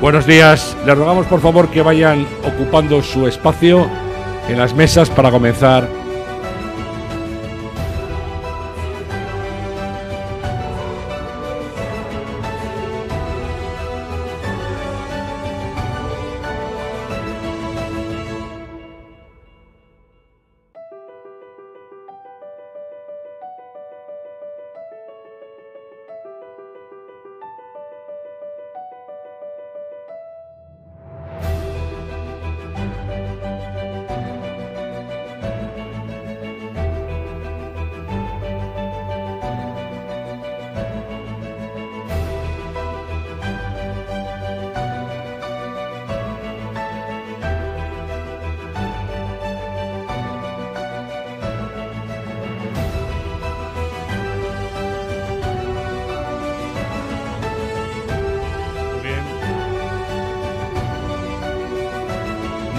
Buenos días. Les rogamos por favor que vayan ocupando su espacio en las mesas para comenzar.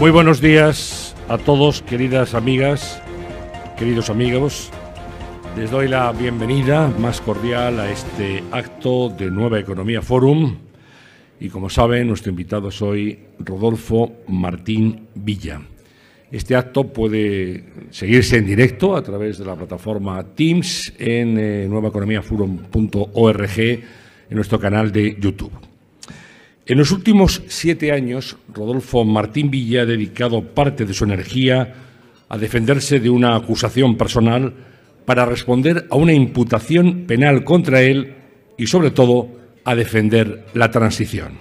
Muy buenos días a todos, queridas amigas, queridos amigos. Les doy la bienvenida más cordial a este acto de Nueva Economía Forum. Y como saben, nuestro invitado es hoy Rodolfo Martín Villa. Este acto puede seguirse en directo a través de la plataforma Teams en nuevaeconomiaforum.org, en nuestro canal de YouTube. En los últimos 7 años, Rodolfo Martín Villa ha dedicado parte de su energía a defenderse de una acusación personal para responder a una imputación penal contra él y, sobre todo, a defender la transición.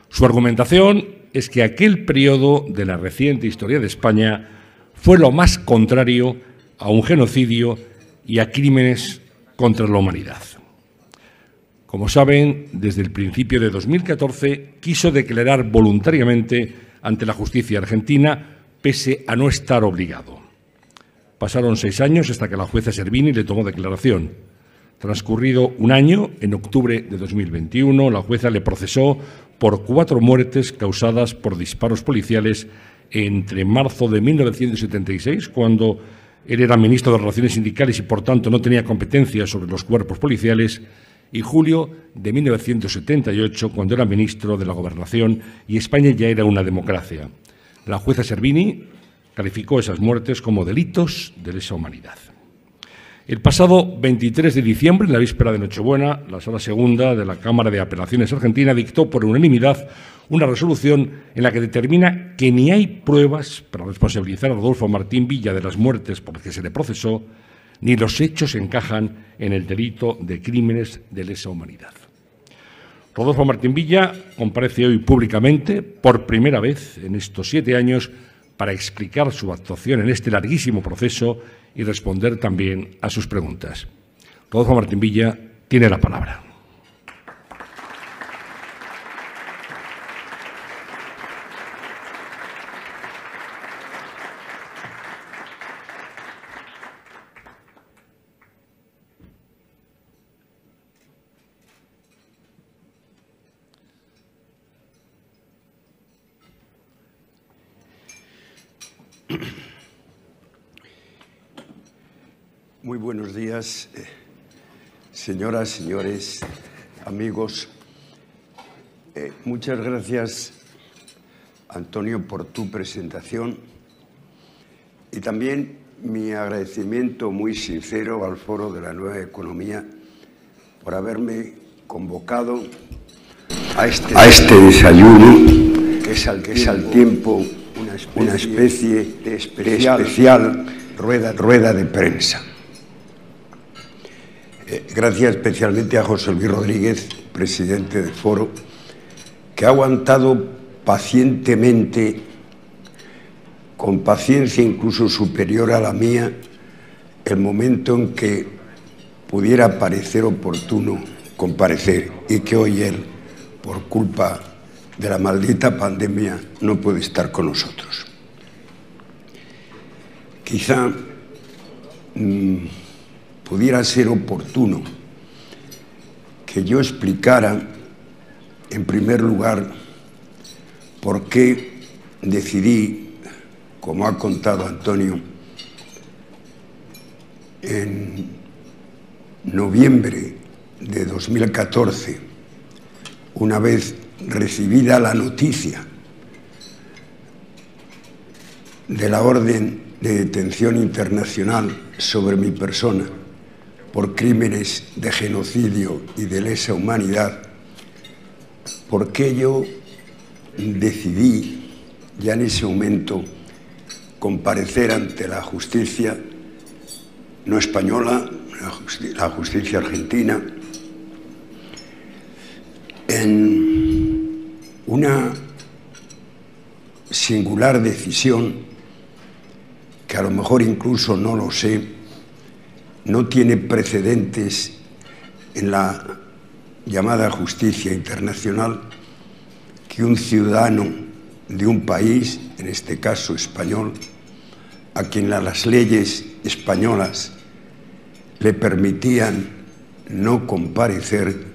Su argumentación es que aquel periodo de la reciente historia de España fue lo más contrario a un genocidio y a crímenes contra la humanidad. Como saben, desde el principio de 2014 quiso declarar voluntariamente ante la justicia argentina, pese a no estar obligado. Pasaron 6 años hasta que la jueza Servini le tomó declaración. Transcurrido un año, en octubre de 2021, la jueza le procesó por 4 muertes causadas por disparos policiales entre marzo de 1976, cuando él era ministro de Relaciones Sindicales y, por tanto, no tenía competencia sobre los cuerpos policiales, y julio de 1978, cuando era ministro de la Gobernación y España ya era una democracia. La jueza Servini calificó esas muertes como delitos de lesa humanidad. El pasado 23 de diciembre, en la víspera de Nochebuena, la Sala Segunda de la Cámara de Apelaciones Argentina dictó por unanimidad una resolución en la que determina que ni hay pruebas para responsabilizar a Rodolfo Martín Villa de las muertes por las que se le procesó, ni los hechos encajan en el delito de crímenes de lesa humanidad. Rodolfo Martín Villa comparece hoy públicamente, por primera vez en estos 7 años, para explicar su actuación en este larguísimo proceso y responder también a sus preguntas. Rodolfo Martín Villa tiene la palabra. Muy buenos días, señoras, señores, amigos. Muchas gracias, Antonio, por tu presentación y también mi agradecimiento muy sincero al Foro de la Nueva Economía por haberme convocado a este desayuno, que es al tiempo una especie de especial rueda de prensa. Gracias especialmente a José Luis Rodríguez, presidente del Foro, que ha aguantado pacientemente, con paciencia incluso superior a la mía, el momento en que pudiera parecer oportuno comparecer y que hoy él, por culpa de la maldita pandemia, no puede estar con nosotros. Quizá pudiera ser oportuno que yo explicara, en primer lugar, por qué decidí, como ha contado Antonio, en noviembre de 2014, una vez recibida la noticia de la orden de detención internacional sobre mi persona por crímenes de genocidio y de lesa humanidad, ¿por qué yo decidí ya en ese momento comparecer ante la justicia no española, la justicia argentina, en una singular decisión que a lo mejor incluso no lo sé, no tiene precedentes en la llamada justicia internacional, que un ciudadano de un país, en este caso español, a quien las leyes españolas le permitían no comparecer,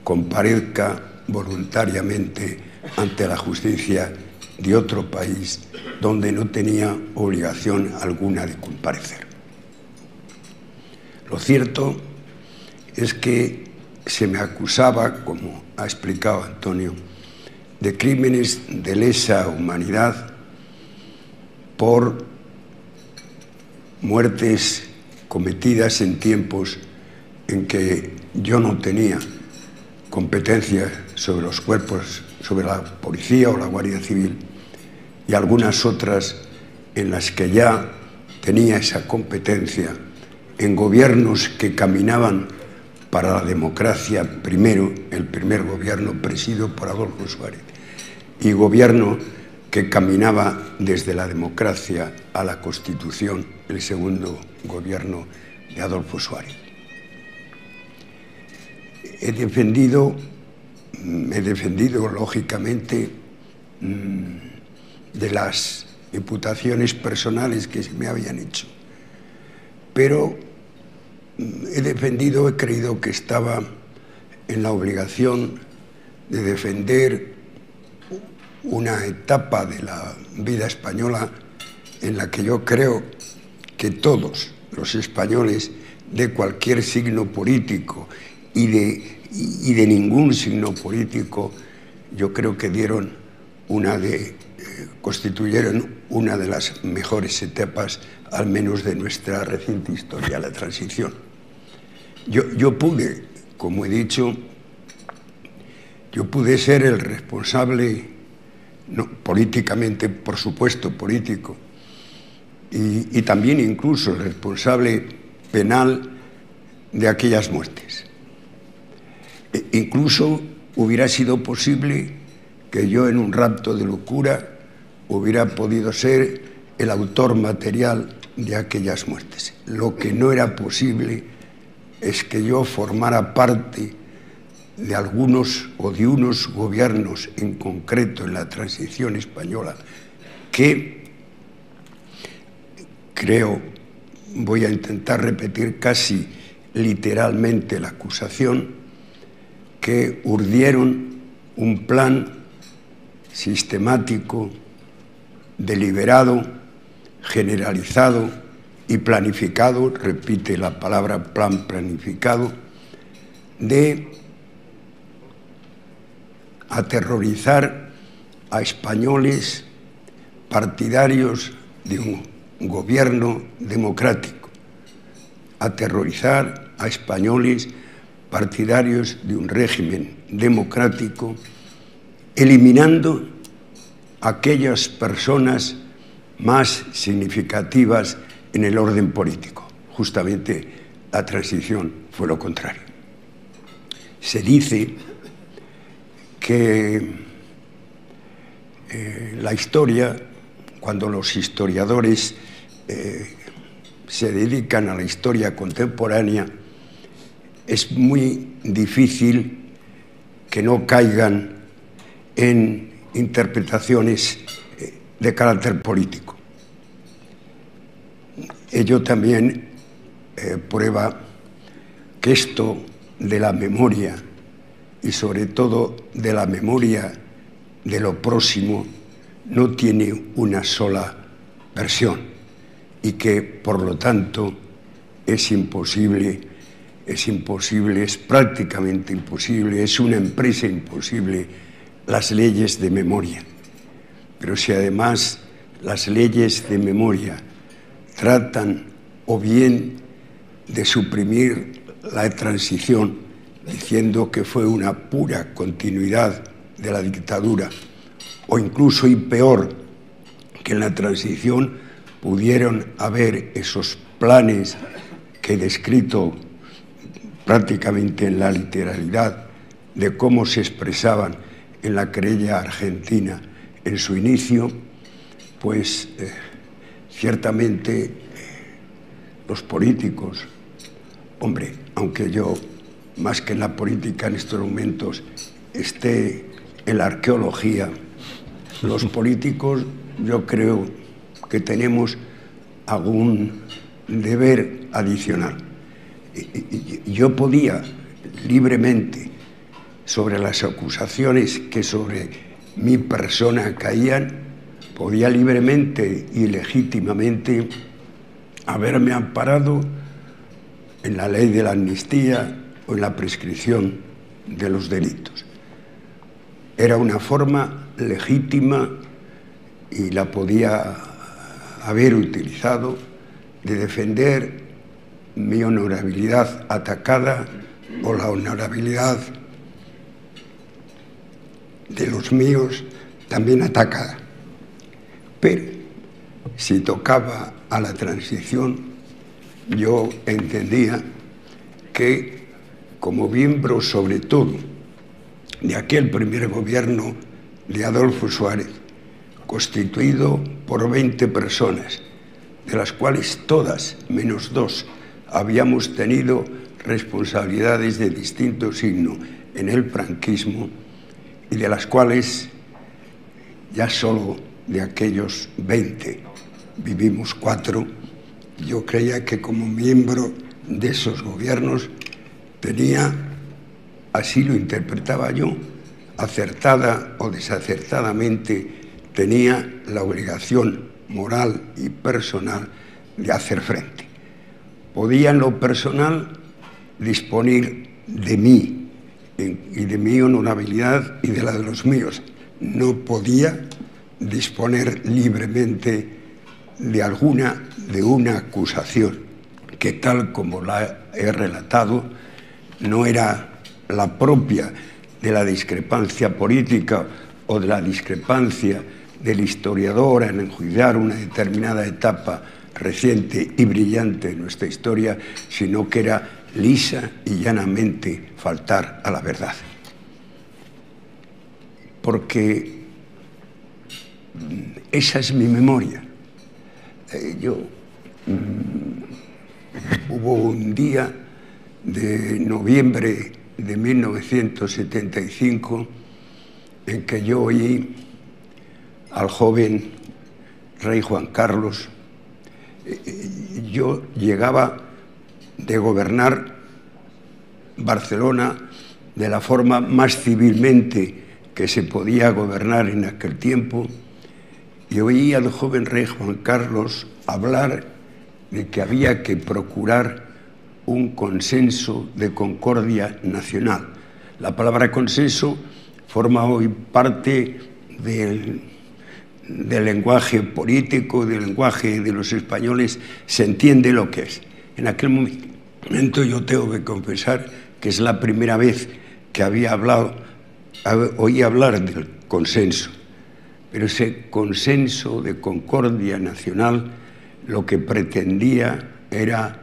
comparezca voluntariamente ante la justicia de otro país donde no tenía obligación alguna de comparecer. Lo cierto es que se me acusaba, como ha explicado Antonio, de crímenes de lesa humanidad por muertes cometidas en tiempos en que yo no tenía competencia sobre los cuerpos, sobre la policía o la Guardia Civil, y algunas otras en las que ya tenía esa competencia en gobiernos que caminaban para la democracia, primero, el primer gobierno presidido por Adolfo Suárez, y gobierno que caminaba desde la democracia a la Constitución, el segundo gobierno de Adolfo Suárez. He defendido lógicamente de las imputaciones personales que se me habían hecho, pero he creído que estaba en la obligación de defender una etapa de la vida española en la que yo creo que todos los españoles de cualquier signo político y de ningún signo político, yo creo que constituyeron una de las mejores etapas, al menos de nuestra reciente historia, la transición. Yo pude, como he dicho, yo pude ser el responsable, no, políticamente, por supuesto, político, y también incluso el responsable penal de aquellas muertes. Incluso hubiera sido posible que yo, en un rapto de locura, hubiera podido ser el autor material de aquellas muertes. Lo que no era posible es que yo formara parte de algunos o de unos gobiernos en concreto en la transición española que, creo, voy a intentar repetir casi literalmente la acusación, que urdieron un plan sistemático, deliberado, generalizado y planificado, repite la palabra plan planificado, de aterrorizar a españoles partidarios de un gobierno democrático, aterrorizar a españoles partidarios de un régimen democrático, eliminando aquellas personas más significativas en el orden político. Justamente la transición fue lo contrario. Se dice que la historia, cuando los historiadores se dedican a la historia contemporánea, es muy difícil que no caigan en interpretaciones de carácter político. Ello también prueba que esto de la memoria, y sobre todo de la memoria de lo próximo, no tiene una sola versión, y que, por lo tanto, es imposible, es prácticamente imposible, es una empresa imposible las leyes de memoria. Pero si además las leyes de memoria tratan o bien de suprimir la transición, diciendo que fue una pura continuidad de la dictadura, o incluso y peor, que en la transición pudieron haber esos planes que he descrito prácticamente en la literalidad de cómo se expresaban en la querella argentina en su inicio, pues ciertamente los políticos, hombre, aunque yo más que en la política en estos momentos esté en la arqueología, los políticos yo creo que tenemos algún deber adicional. Yo podía libremente, sobre las acusaciones que sobre mi persona caían, podía libremente y legítimamente haberme amparado en la ley de la amnistía o en la prescripción de los delitos. Era una forma legítima y la podía haber utilizado de defender mi honorabilidad atacada o la honorabilidad de los míos también atacada. Pero si tocaba a la transición, yo entendía que como miembro sobre todo de aquel primer gobierno de Adolfo Suárez, constituido por 20 personas, de las cuales todas, menos 2, habíamos tenido responsabilidades de distinto signo en el franquismo, y de las cuales ya solo de aquellos 20 vivimos 4, yo creía que como miembro de esos gobiernos tenía, así lo interpretaba yo, acertada o desacertadamente, tenía la obligación moral y personal de hacer frente. Podía en lo personal disponer de mí y de mi honorabilidad y de la de los míos. No podía disponer libremente de una acusación que, tal como la he relatado, no era la propia de la discrepancia política o de la discrepancia del historiador en enjuiciar una determinada etapa reciente y brillante de nuestra historia, sino que era lisa y llanamente faltar a la verdad. Porque esa es mi memoria. Hubo un día de noviembre de 1975 en que yo oí al joven rey Juan Carlos. Yo llegaba de gobernar Barcelona de la forma más civilmente que se podía gobernar en aquel tiempo, y oí al joven rey Juan Carlos hablar de que había que procurar un consenso de concordia nacional. La palabra consenso forma hoy parte del lenguaje político, del lenguaje de los españoles, se entiende lo que es. En aquel momento yo tengo que confesar que es la primera vez que oí hablar del consenso, pero ese consenso de concordia nacional lo que pretendía era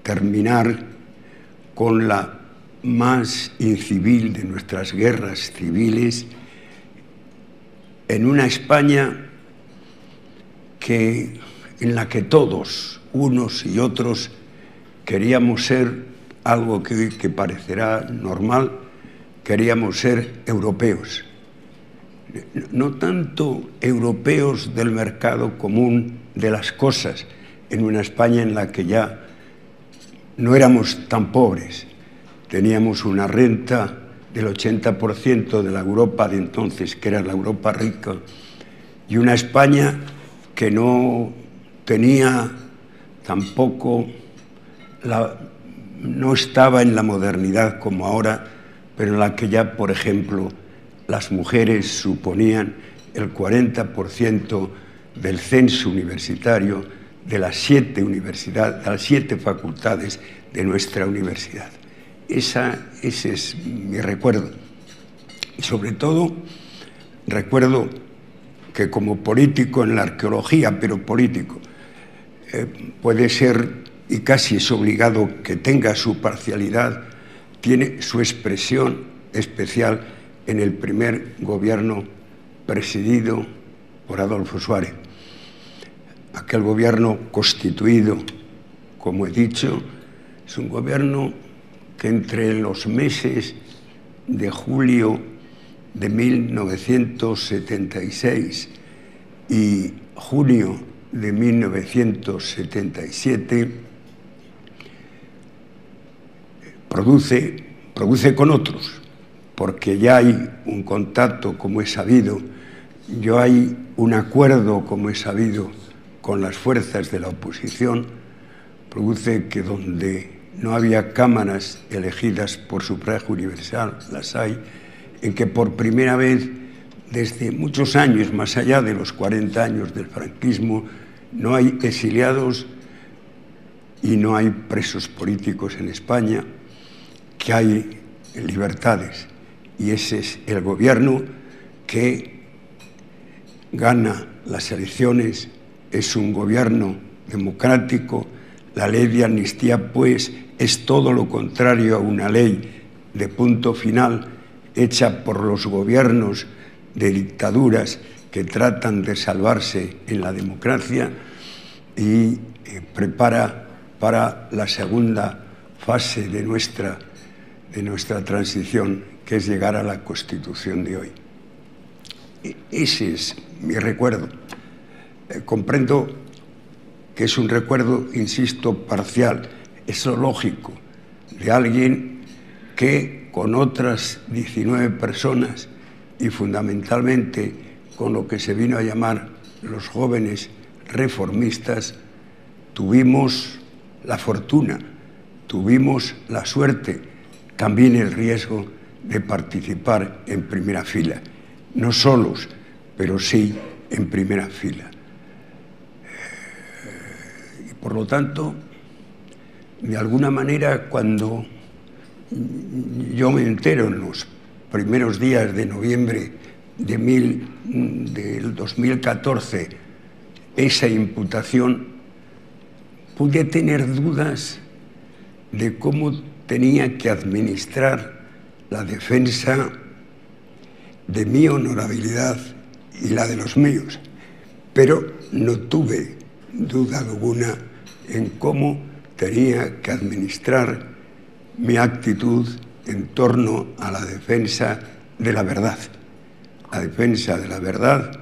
terminar con la más incivil de nuestras guerras civiles en una España en la que todos, unos y otros, queríamos ser algo que parecerá normal, queríamos ser europeos. No tanto europeos del mercado común de las cosas, en una España en la que ya no éramos tan pobres, teníamos una renta del 80% de la Europa de entonces, que era la Europa rica, y una España que no tenía tampoco, no estaba en la modernidad como ahora, pero en la que ya, por ejemplo, las mujeres suponían el 40% del censo universitario de las 7 facultades de nuestra universidad. Ese es mi recuerdo. Y sobre todo, recuerdo que como político en la arqueología, pero político, puede ser, y casi es obligado que tenga su parcialidad, tiene su expresión especial en el primer gobierno presidido por Adolfo Suárez. Aquel gobierno constituido, como he dicho, es un gobierno que entre los meses de julio de 1976 y junio de 1977 produce con otros, porque ya hay un contacto, como es sabido, ya hay un acuerdo, como es sabido, con las fuerzas de la oposición, produce que donde no había cámaras elegidas por sufragio universal, las hay, en que por primera vez, desde muchos años, más allá de los 40 años del franquismo, no hay exiliados y no hay presos políticos en España, que hay libertades. Y ese es el gobierno que gana las elecciones, es un gobierno democrático. La ley de amnistía, pues, es todo lo contrario a una ley de punto final hecha por los gobiernos de dictaduras que tratan de salvarse en la democracia y prepara para la segunda fase de nuestra transición, que es llegar a la Constitución de hoy. Ese es mi recuerdo. Comprendo que es un recuerdo, insisto, parcial. Es lo lógico de alguien que con otras 19 personas y fundamentalmente con lo que se vino a llamar los jóvenes reformistas, tuvimos la fortuna, tuvimos la suerte, también el riesgo de participar en primera fila. No solos, pero sí en primera fila. Y por lo tanto, de alguna manera, cuando yo me entero en los primeros días de noviembre del 2014 esa imputación, pude tener dudas de cómo tenía que administrar la defensa de mi honorabilidad y la de los míos, pero no tuve duda alguna en cómo tenía que administrar mi actitud en torno a la defensa de la verdad. La defensa de la verdad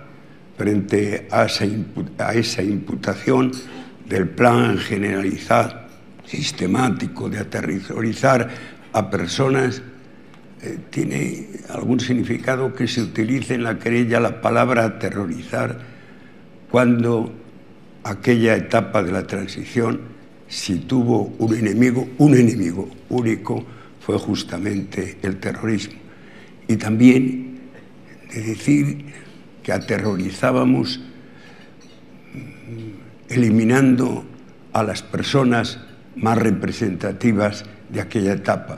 frente a esa imputación del plan generalizado, sistemático de aterrorizar a personas. Tiene algún significado que se utilice en la querella la palabra aterrorizar, cuando aquella etapa de la transición, si tuvo un enemigo único, fue justamente el terrorismo. Y también de decir que aterrorizábamos eliminando a las personas más representativas de aquella etapa.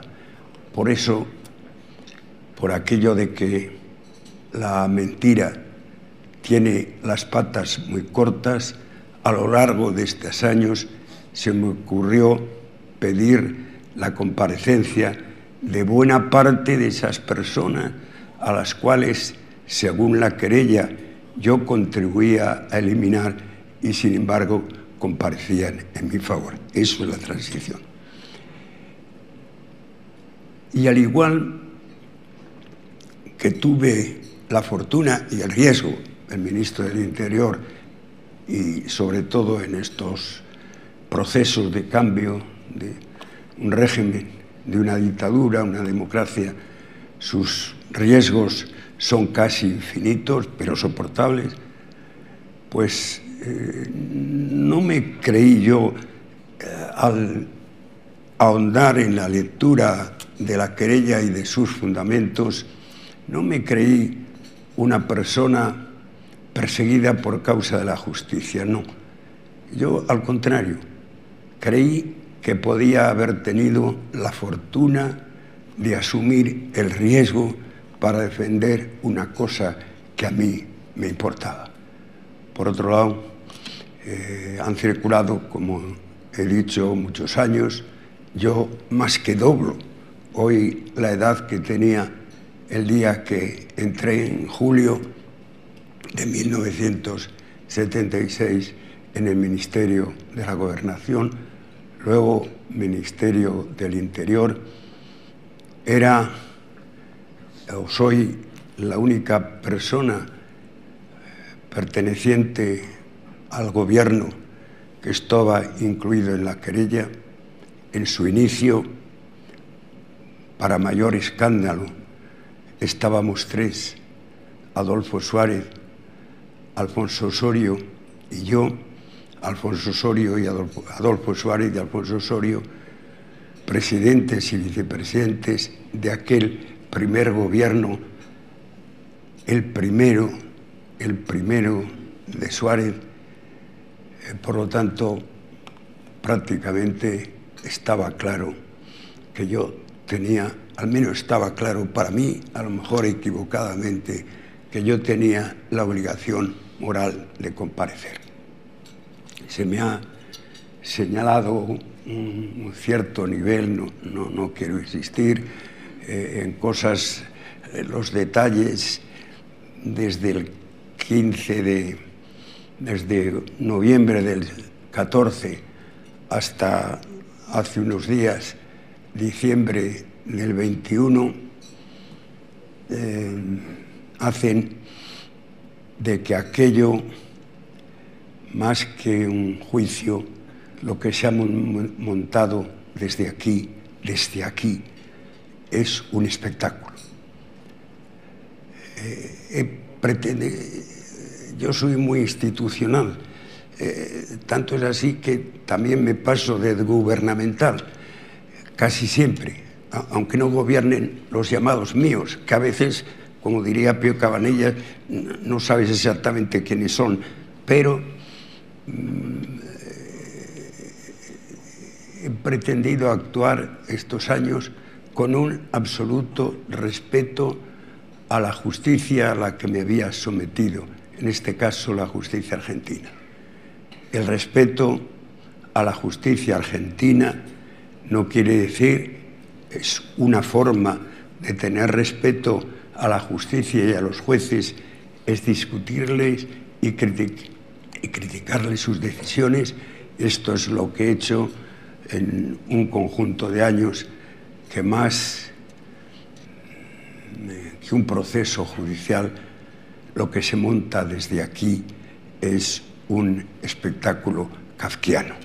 Por eso, por aquello de que la mentira tiene las patas muy cortas, a lo largo de estos años se me ocurrió pedir la comparecencia de buena parte de esas personas a las cuales, según la querella, yo contribuía a eliminar y, sin embargo, comparecían en mi favor. Eso es la transición. Y al igual que tuve la fortuna y el riesgo, el ministro del Interior, y sobre todo en estos procesos de cambio de un régimen, de una dictadura, una democracia, sus riesgos son casi infinitos, pero soportables, pues no me creí yo, al ahondar en la lectura de la querella y de sus fundamentos, no me creí una persona perseguida por causa de la justicia, no. Yo, al contrario, creí que podía haber tenido la fortuna de asumir el riesgo para defender una cosa que a mí me importaba. Por otro lado, han circulado, como he dicho, muchos años. Yo más que doblo hoy la edad que tenía el día que entré en julio de 1976 en el Ministerio de la Gobernación, luego Ministerio del Interior. Soy la única persona perteneciente al gobierno que estaba incluido en la querella. En su inicio, para mayor escándalo, estábamos tres: Adolfo Suárez, Alfonso Osorio y yo. Alfonso Osorio y Adolfo Suárez y Alfonso Osorio, presidentes y vicepresidentes de aquel primer gobierno, el primero de Suárez. Por lo tanto, prácticamente estaba claro que yo tenía, al menos estaba claro para mí, a lo mejor equivocadamente, que yo tenía la obligación moral de comparecer. Se me ha señalado un cierto nivel, no quiero insistir en cosas, los detalles, desde noviembre del 14 hasta hace unos días, diciembre del 21, hacen de que aquello, más que un juicio, lo que se ha montado desde aquí, es un espectáculo. Yo soy muy institucional, tanto es así que también me paso de gubernamental, casi siempre, aunque no gobiernen los llamados míos, que a veces, como diría Pío Cabanillas, no sabes exactamente quiénes son, pero he pretendido actuar estos años con un absoluto respeto a la justicia a la que me había sometido, en este caso la justicia argentina. El respeto a la justicia argentina no quiere decir, es una forma de tener respeto a la justicia y a los jueces, es discutirles y criticarles sus decisiones. Esto es lo que he hecho en un conjunto de años que más que un proceso judicial, lo que se monta desde aquí es un espectáculo kafkiano.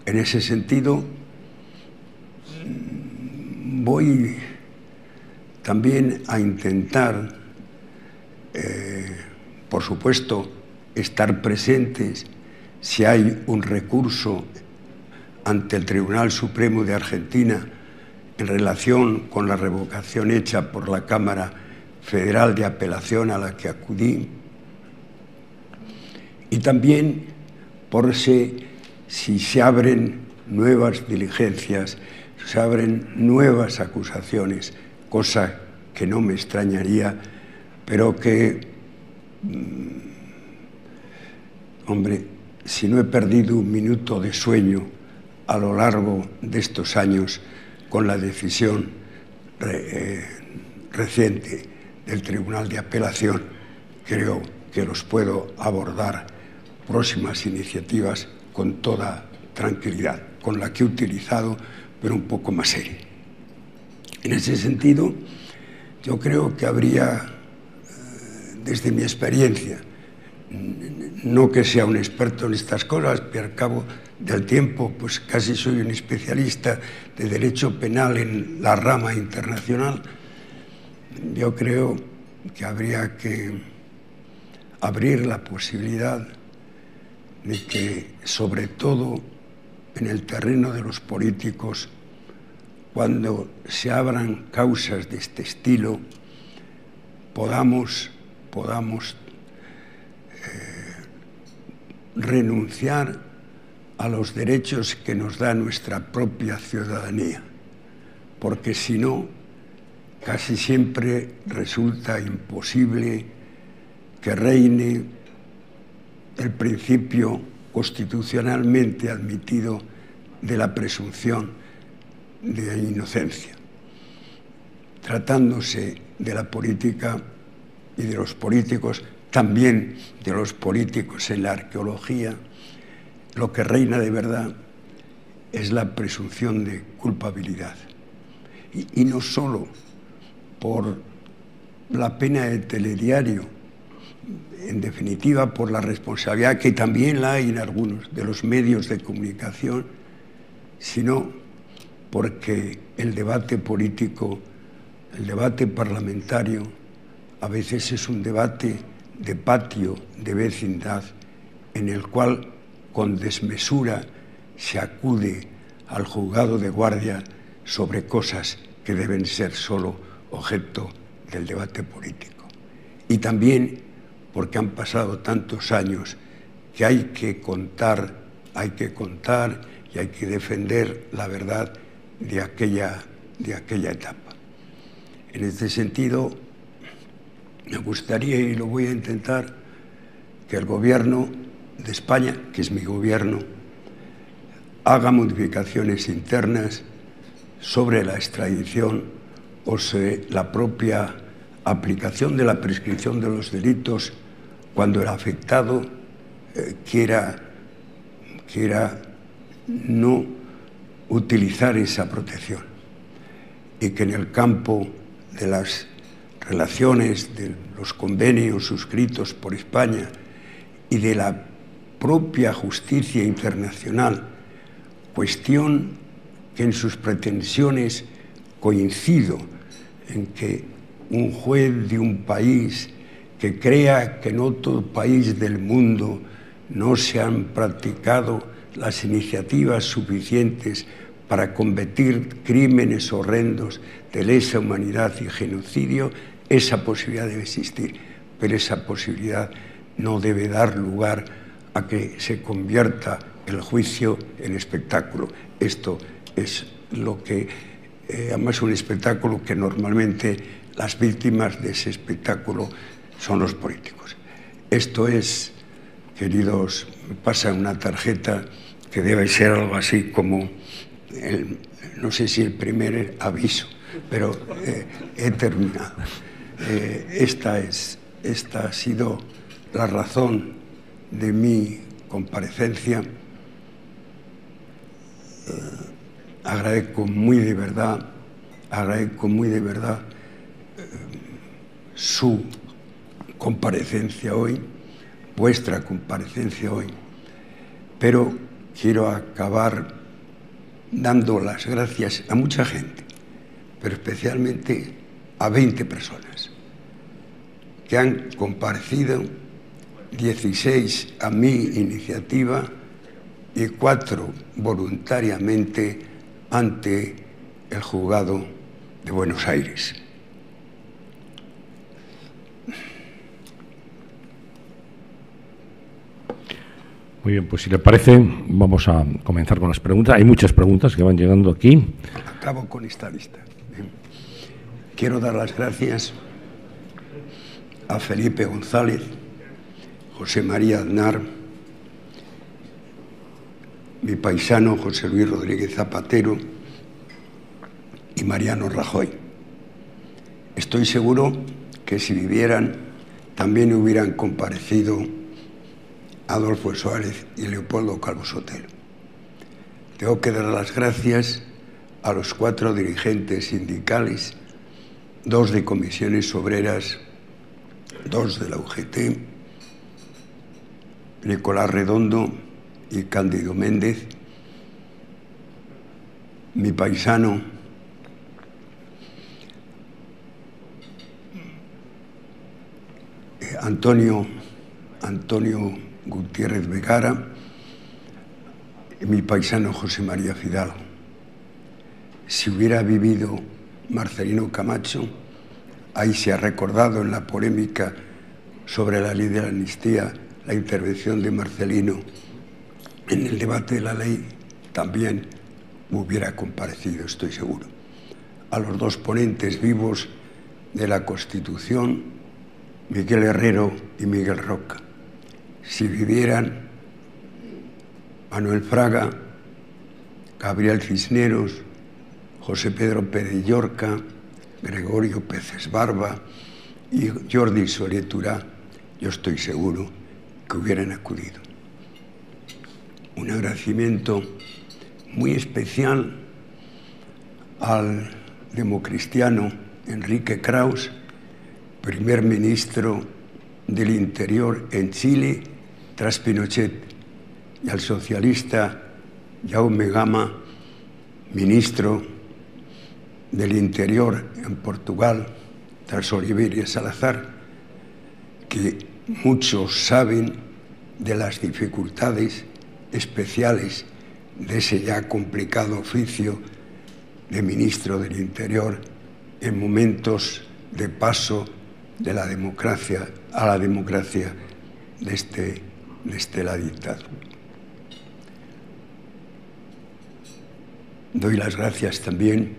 En ese sentido, voy también a intentar, por supuesto, estar presentes si hay un recurso ante el Tribunal Supremo de Argentina en relación con la revocación hecha por la Cámara Federal de Apelación a la que acudí, y también por si se abren nuevas diligencias, se abren nuevas acusaciones, cosa que no me extrañaría, pero que, hombre, si no he perdido un minuto de sueño a lo largo de estos años con la decisión reciente del Tribunal de Apelación, creo que los puedo abordar próximas iniciativas con toda tranquilidad, con la que he utilizado, pero un poco más seria. En ese sentido, yo creo que habría, desde mi experiencia, no que sea un experto en estas cosas, pero al cabo del tiempo, pues casi soy un especialista de derecho penal en la rama internacional, yo creo que habría que abrir la posibilidad de que, sobre todo en el terreno de los políticos, cuando se abran causas de este estilo, podamos renunciar a los derechos que nos da nuestra propia ciudadanía, porque si no, casi siempre resulta imposible que reine el principio constitucionalmente admitido de la presunción de inocencia. Tratándose de la política y de los políticos, también de los políticos en la arqueología, lo que reina de verdad es la presunción de culpabilidad. Y no solo por la pena de telediario, en definitiva por la responsabilidad que también la hay en algunos de los medios de comunicación, sino porque el debate político, el debate parlamentario, a veces es un debate de patio, de vecindad, en el cual con desmesura se acude al juzgado de guardia sobre cosas que deben ser solo objeto del debate político. Y también porque han pasado tantos años que hay que contar y hay que defender la verdad de aquella etapa. En este sentido, me gustaría, y lo voy a intentar, que el Gobierno de España, que es mi gobierno, haga modificaciones internas sobre la extradición o sobre la propia aplicación de la prescripción de los delitos cuando el afectado quiera no utilizar esa protección, y que en el campo de las relaciones, de los convenios suscritos por España y de la propia justicia internacional, cuestión que en sus pretensiones coincido en que un juez de un país que crea que en otro país del mundo no se han practicado las iniciativas suficientes para combatir crímenes horrendos de lesa humanidad y genocidio, esa posibilidad debe existir, pero esa posibilidad no debe dar lugar a que se convierta el juicio en espectáculo. Esto es lo que, además, un espectáculo que normalmente las víctimas de ese espectáculo son los políticos. Esto es, queridos, me pasa una tarjeta que debe ser algo así como, no sé si el primer aviso, pero he terminado. Esta ha sido la razón de mi comparecencia. Agradezco muy de verdad su comparecencia hoy, vuestra comparecencia hoy, pero quiero acabar dando las gracias a mucha gente, pero especialmente a 20 personas que han comparecido, 16 a mi iniciativa y 4 voluntariamente ante el juzgado de Buenos Aires. Muy bien, pues si le parece, vamos a comenzar con las preguntas. Hay muchas preguntas que van llegando aquí. Acabo con esta lista. Quiero dar las gracias a Felipe González, José María Aznar, mi paisano José Luis Rodríguez Zapatero y Mariano Rajoy. Estoy seguro que si vivieran también hubieran comparecido Adolfo Suárez y Leopoldo Calvo Sotelo. Tengo que dar las gracias a los 4 dirigentes sindicales, 2 de comisiones obreras, 2 de la UGT, Nicolás Redondo y Cándido Méndez, mi paisano Antonio Gutiérrez Vergara y mi paisano José María Fidalgo. si hubiera vivido Marcelino Camacho. Ahí se ha recordado en la polémica sobre la ley de la amnistía la intervención de Marcelino. En el debate de la ley también hubiera comparecido, estoy seguro. A los dos ponentes vivos de la Constitución, Miguel Herrero y Miguel Roca. Si vivieran, Manuel Fraga, Gabriel Cisneros, José Pedro Pérez Llorca, Gregorio Peces Barba y Jordi Soler Turá, yo estoy seguro que hubieran acudido. Un agradecimiento muy especial al democristiano Enrique Kraus, primer ministro del Interior en Chile tras Pinochet, y al socialista Jaume Gama, ministro del Interior en Portugal tras Oliveira Salazar, que muchos saben de las dificultades especiales de ese ya complicado oficio de ministro del Interior en momentos de paso de la democracia a la democracia desde la dictadura. Doy las gracias también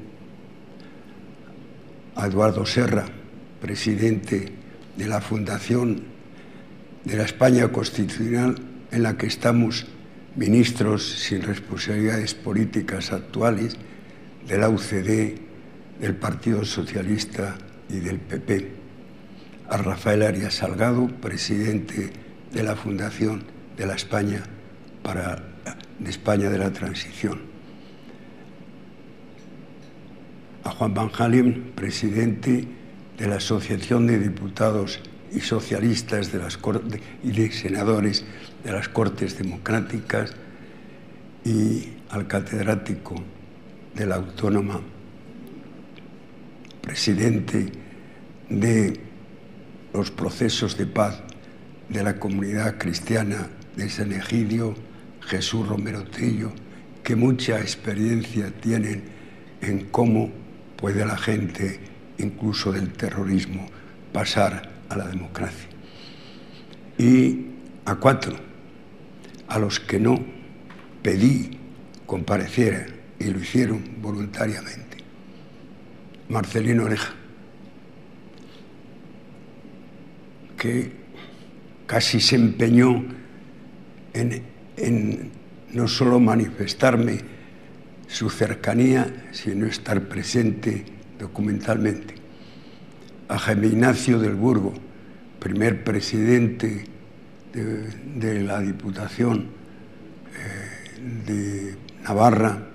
a Eduardo Serra, presidente de la Fundación de la España Constitucional, en la que estamos ministros sin responsabilidades políticas actuales, de la UCD, del Partido Socialista y del PP. A Rafael Arias Salgado, presidente de la Fundación de la España de la Transición. A Juan Van Halen, presidente de la Asociación de Diputados y Socialistas de las Cortes y de Senadores de las Cortes Democráticas, y al catedrático de la Autónoma, presidente de los procesos de paz de la comunidad cristiana de San Egidio, Jesús Romero Trillo, que mucha experiencia tienen en cómo puede la gente, incluso del terrorismo, pasar a la democracia. Y a cuatro, a los que no pedí comparecieran y lo hicieron voluntariamente. Marcelino Oreja, que casi se empeñó en no solo manifestarme su cercanía, sino estar presente documentalmente. A Jaime Ignacio del Burgo, primer presidente de la Diputación de Navarra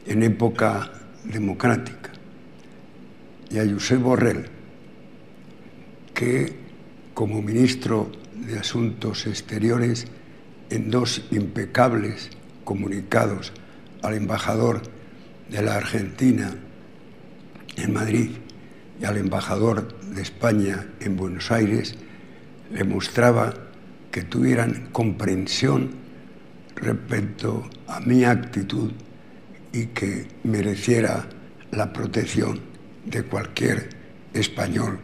en época democrática. Y a Josep Borrell, que como ministro de Asuntos Exteriores, en dos impecables comunicados al embajador de la Argentina en Madrid y al embajador de España en Buenos Aires, le mostraba que tuvieran comprensión respecto a mi actitud y que mereciera la protección de cualquier español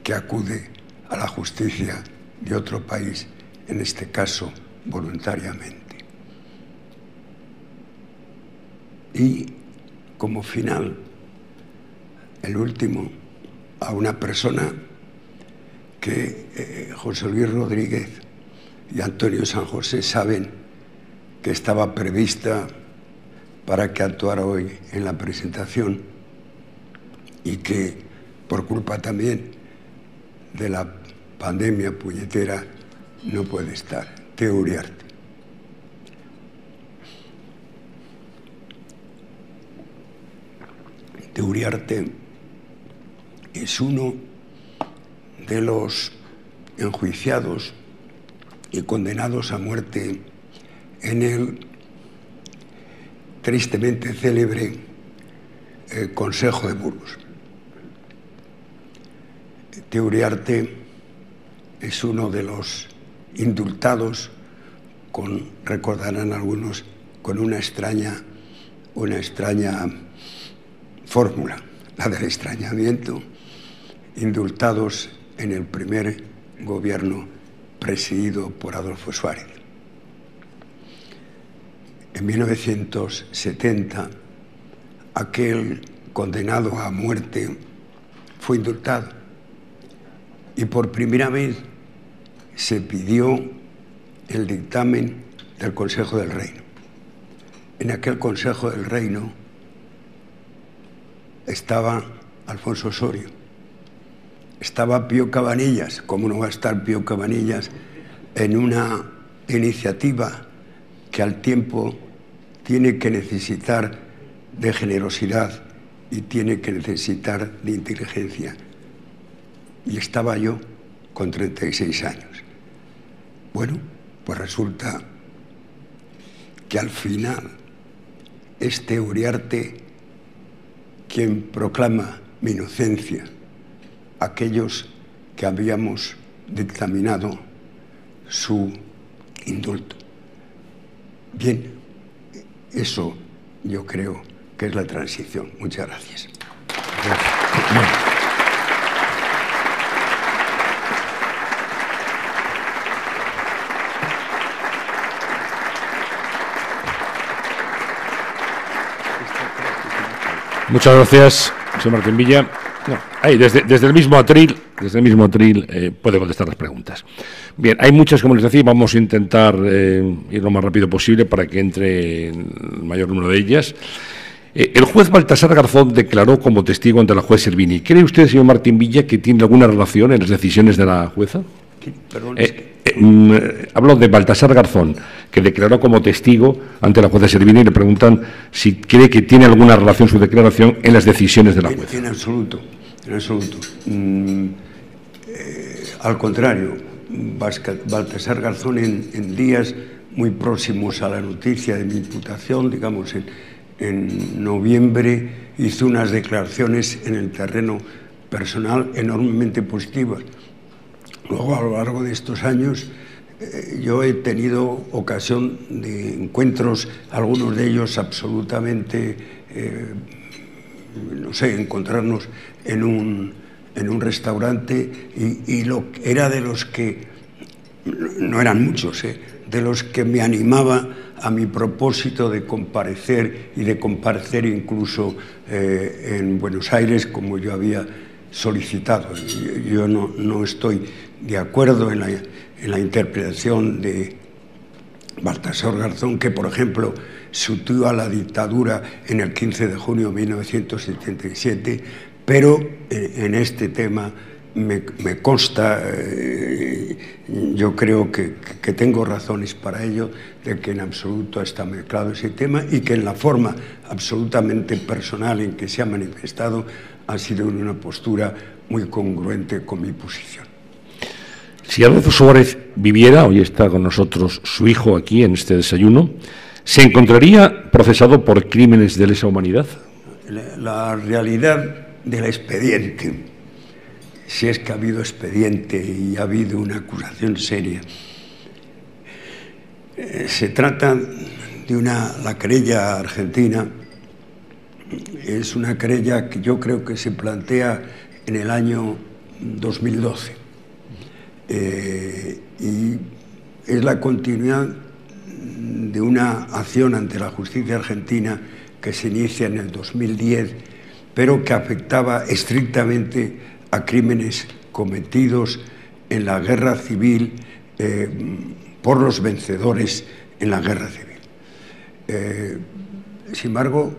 que acude a la justicia de otro país, en este caso voluntariamente. Y como final, el último, a una persona que José Luis Rodríguez y Antonio San José saben que estaba prevista para que actuara hoy en la presentación y que por culpa también de la pandemia puñetera no puede estar. Teo Uriarte. Teo Uriarte es uno de los enjuiciados y condenados a muerte en el tristemente célebre Consejo de Burgos. Teo Uriarte es uno de los indultados con, recordarán algunos, con una extraña fórmula, la del extrañamiento, indultados en el primer gobierno presidido por Adolfo Suárez. En 1970, aquel condenado a muerte fue indultado y por primera vez se pidió el dictamen del Consejo del Reino. En aquel Consejo del Reino estaba Alfonso Osorio, estaba Pío Cabanillas. ¿Cómo no va a estar Pío Cabanillas en una iniciativa que al tiempo tiene que necesitar de generosidad y tiene que necesitar de inteligencia? Y estaba yo con 36 años. Bueno, pues resulta que al final este Uriarte, quien proclama mi inocencia, aquellos que habíamos dictaminado su indulto. Bien, eso yo creo que es la transición. Muchas gracias. Bueno. Muchas gracias, señor Martín Villa. No, ahí, desde el mismo atril puede contestar las preguntas. Bien, hay muchas comunicaciones y vamos a intentar ir lo más rápido posible para que entre el mayor número de ellas. El juez Baltasar Garzón declaró como testigo ante la juez Servini. ¿Cree usted, señor Martín Villa, que tiene alguna relación en las decisiones de la jueza? Perdón, hablo de Baltasar Garzón, que declaró como testigo ante la jueza Servini y le preguntan si cree que tiene alguna relación su declaración en las decisiones de la jueza. En absoluto, en absoluto. Al contrario, Baltasar Garzón en días muy próximos a la noticia de mi imputación, digamos en noviembre, hizo unas declaraciones en el terreno personal enormemente positivas. Luego, a lo largo de estos años, yo he tenido ocasión de encuentros, algunos de ellos absolutamente, no sé, encontrarnos en un restaurante y era de los que, no eran muchos, de los que me animaba a mi propósito de comparecer y de comparecer incluso en Buenos Aires, como yo había solicitado. Yo no estoy de acuerdo en la interpretación de Baltasar Garzón, que, por ejemplo, subió a la dictadura en el 15 de junio de 1977, pero en este tema me consta, yo creo que tengo razones para ello, de que en absoluto está mezclado ese tema y que en la forma absolutamente personal en que se ha manifestado ha sido en una postura muy congruente con mi posición. Si Adolfo Suárez viviera, hoy está con nosotros su hijo aquí en este desayuno, ¿se encontraría procesado por crímenes de lesa humanidad? La realidad del expediente, si es que ha habido expediente y ha habido una acusación seria, se trata de la querella argentina. Es una querella que yo creo que se plantea en el año 2012. Y es la continuidad de una acción ante la justicia argentina que se inicia en el 2010, pero que afectaba estrictamente a crímenes cometidos en la guerra civil por los vencedores en la guerra civil. Sin embargo,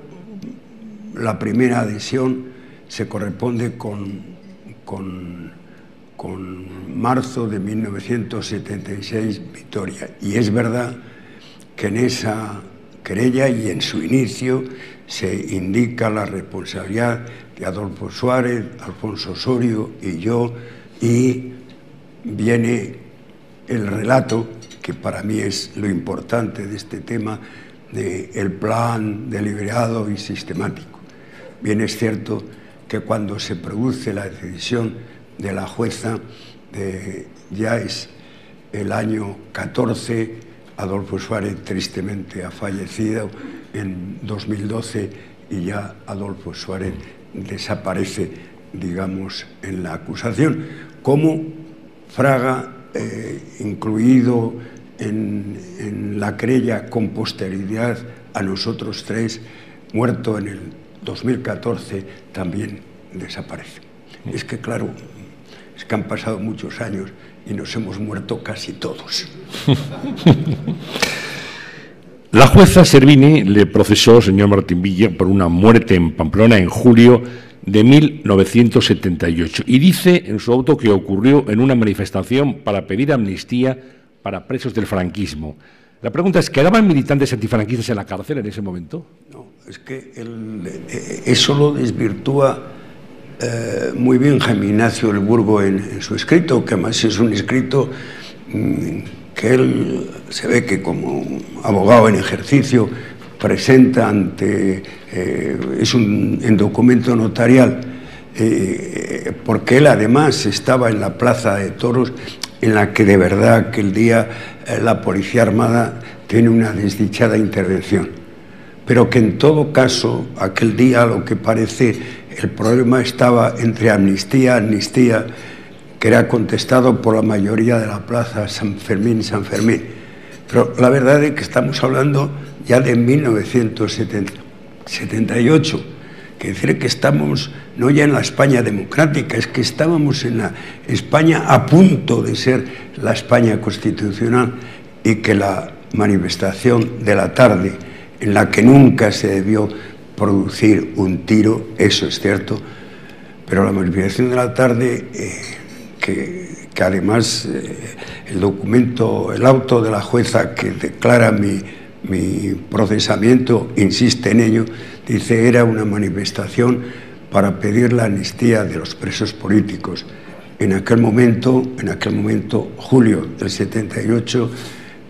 la primera adhesión se corresponde con marzo de 1976, Vitoria. Y es verdad que en esa querella y en su inicio se indica la responsabilidad de Adolfo Suárez, Alfonso Osorio y yo, y viene el relato, que para mí es lo importante de este tema, del plan deliberado y sistemático. Bien es cierto que cuando se produce la decisión de la jueza, ya es el año 14, Adolfo Suárez tristemente ha fallecido en 2012 y ya Adolfo Suárez desaparece, digamos, en la acusación, como Fraga, incluido en la querella con posterioridad a nosotros tres, muerto en el 2014, también desaparece. Es que, claro, es que han pasado muchos años y nos hemos muerto casi todos. La jueza Servini le procesó, señor Martín Villa, por una muerte en Pamplona en julio de 1978 y dice en su auto que ocurrió en una manifestación para pedir amnistía para presos del franquismo. La pregunta es, ¿quedaban militantes antifranquistas en la cárcel en ese momento? No, es que eso lo desvirtúa muy bien Jaime Ignacio del Burgo en su escrito, que además es un escrito que él se ve que como abogado en ejercicio presenta ante, en documento notarial, porque él además estaba en la Plaza de Toros, en la que de verdad aquel día la Policía Armada tiene una desdichada intervención, pero que en todo caso aquel día lo que parece el problema estaba entre amnistía, que era contestado por la mayoría de la plaza San Fermín. Pero la verdad es que estamos hablando ya de 1978, que decir que estamos no ya en la España democrática, es que estábamos en la España a punto de ser la España constitucional, y que la manifestación de la tarde, en la que nunca se debió producir un tiro, eso es cierto, pero la manifestación de la tarde, que además el documento, el auto de la jueza que declara mi procesamiento insiste en ello, dice era una manifestación para pedir la amnistía de los presos políticos. En aquel momento, julio del 78,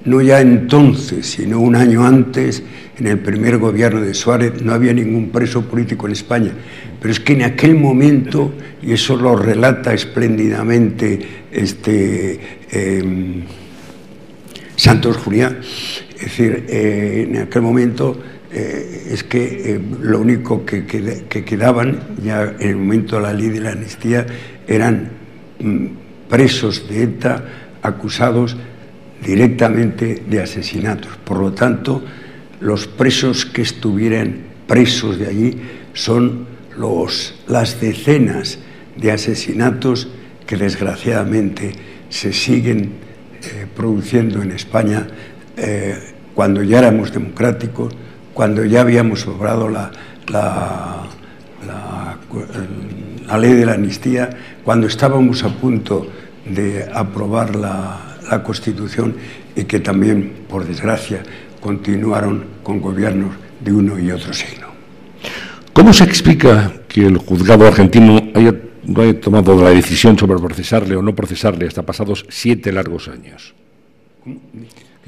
no ya entonces, sino un año antes, en el primer gobierno de Suárez, no había ningún preso político en España. Pero es que en aquel momento, y eso lo relata espléndidamente Santos Julián, es decir, en aquel momento es que lo único que quedaban, ya en el momento de la ley de la amnistía, eran presos de ETA acusados directamente de asesinatos. Por lo tanto, los presos que estuvieran presos de allí son las decenas de asesinatos que desgraciadamente se siguen produciendo en España cuando ya éramos democráticos, cuando ya habíamos logrado la ley de la amnistía, cuando estábamos a punto de aprobar la Constitución, y que también, por desgracia, continuaron con gobiernos de uno y otro signo. ¿Cómo se explica que el juzgado argentino no haya tomado la decisión sobre procesarle o no procesarle hasta pasados 7 largos años?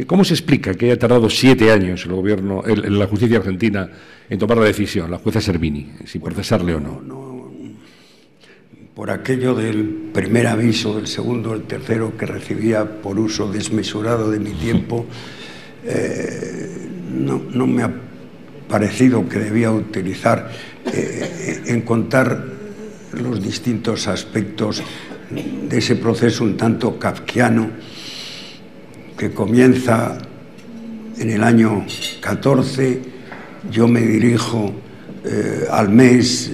¿Cómo se explica que haya tardado 7 años el gobierno, la justicia argentina, en tomar la decisión, la jueza Servini, si procesarle o no? Por aquello del primer aviso, del segundo, del tercero que recibía por uso desmesurado de mi tiempo, no me ha parecido que debía utilizar en contar los distintos aspectos de ese proceso un tanto kafkiano que comienza en el año 14. Yo me dirijo al mes,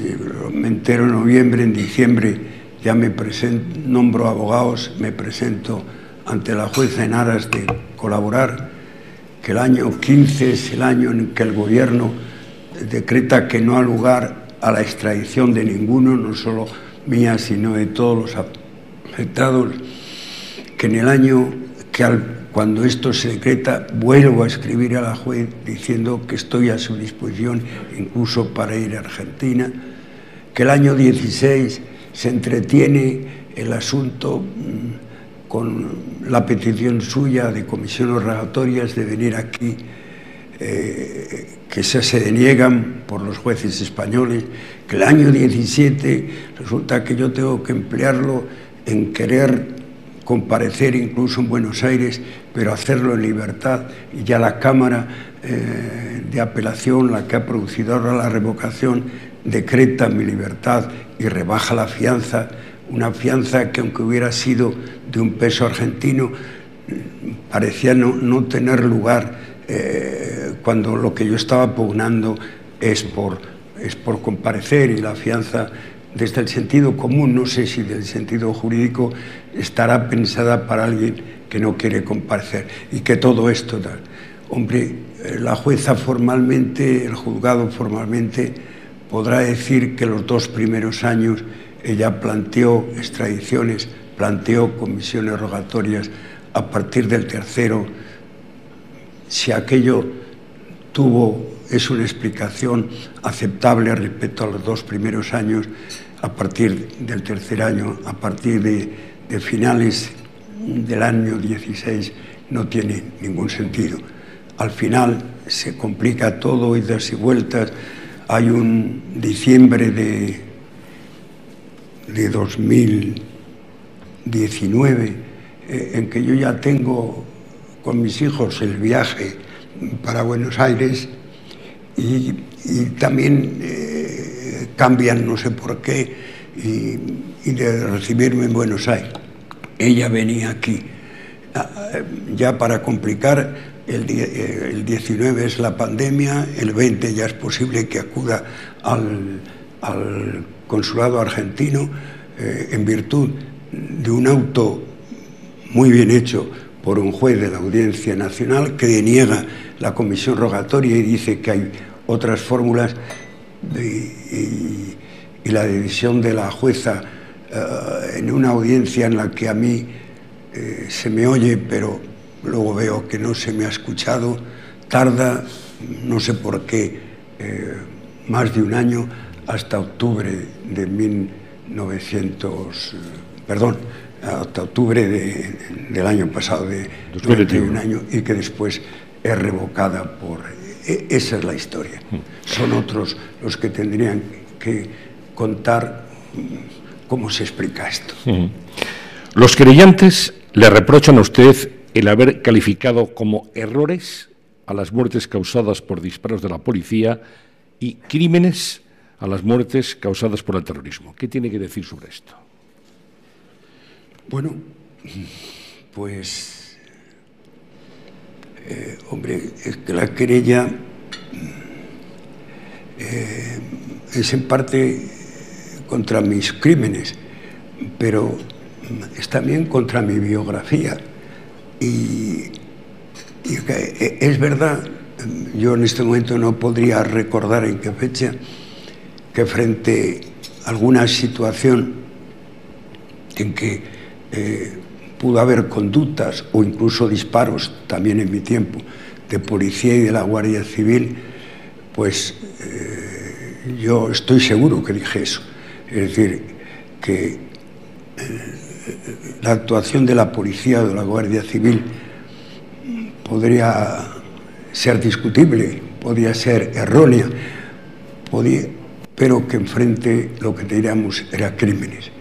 me entero en noviembre, en diciembre ya me presento, nombro abogados, me presento ante la jueza en aras de colaborar, que el año 15 es el año en que el gobierno decreta que no ha lugar a la extradición de ninguno, no solo mía, sino de todos los afectados, que en el año cuando esto se decreta, vuelvo a escribir a la juez diciendo que estoy a su disposición incluso para ir a Argentina, que el año 16 se entretiene el asunto con la petición suya de comisiones rogatorias de venir aquí, que se deniegan por los jueces españoles, que el año 17 resulta que yo tengo que emplearlo en querer comparecer incluso en Buenos Aires, pero hacerlo en libertad, y ya la Cámara de apelación, la que ha producido ahora la revocación, decreta mi libertad y rebaja la fianza, una fianza que, aunque hubiera sido de un peso argentino, parecía no tener lugar, cuando lo que yo estaba pugnando es por comparecer, y la fianza, desde el sentido común, no sé si del sentido jurídico, estará pensada para alguien que no quiere comparecer, y que todo esto da. Hombre, la jueza formalmente, el juzgado formalmente, podrá decir que los 2 primeros años ella planteó extradiciones, planteó comisiones rogatorias. A partir del tercero, si aquello es una explicación aceptable respecto a los 2 primeros años, a partir del tercer año, a partir de finales del año 16, no tiene ningún sentido. Al final se complica todo, idas y vueltas. Hay un diciembre de 2019 en que yo ya tengo con mis hijos el viaje para Buenos Aires, y también cambian, no sé por qué, y de recibirme en Buenos Aires. Ella venía aquí. Ya para complicar, el 19 es la pandemia, el 20 ya es posible que acuda al consulado argentino, en virtud de un auto muy bien hecho por un juez de la Audiencia Nacional, que deniega la comisión rogatoria y dice que hay otras fórmulas, y la decisión de la jueza, en una audiencia en la que a mí se me oye, pero luego veo que no se me ha escuchado, tarda, no sé por qué, más de un año, hasta octubre de 1900, perdón, hasta octubre del año pasado, de 21 años, y que después es revocada por... Esa es la historia. Son otros los que tendrían que contar cómo se explica esto. Los querellantes le reprochan a usted el haber calificado como errores a las muertes causadas por disparos de la policía y crímenes a las muertes causadas por el terrorismo. ¿Qué tiene que decir sobre esto? Bueno, pues, hombre, es que la querella es en parte contra mis crímenes, pero es también contra mi biografía. Y es verdad, yo en este momento no podría recordar en qué fecha, que frente a alguna situación en que pudo haber conductas o incluso disparos, también en mi tiempo, de policía y de la Guardia Civil, pues yo estoy seguro que dije eso. Es decir, que la actuación de la policía o de la Guardia Civil podría ser discutible, podría ser errónea, pero que enfrente lo que diríamos era crímenes.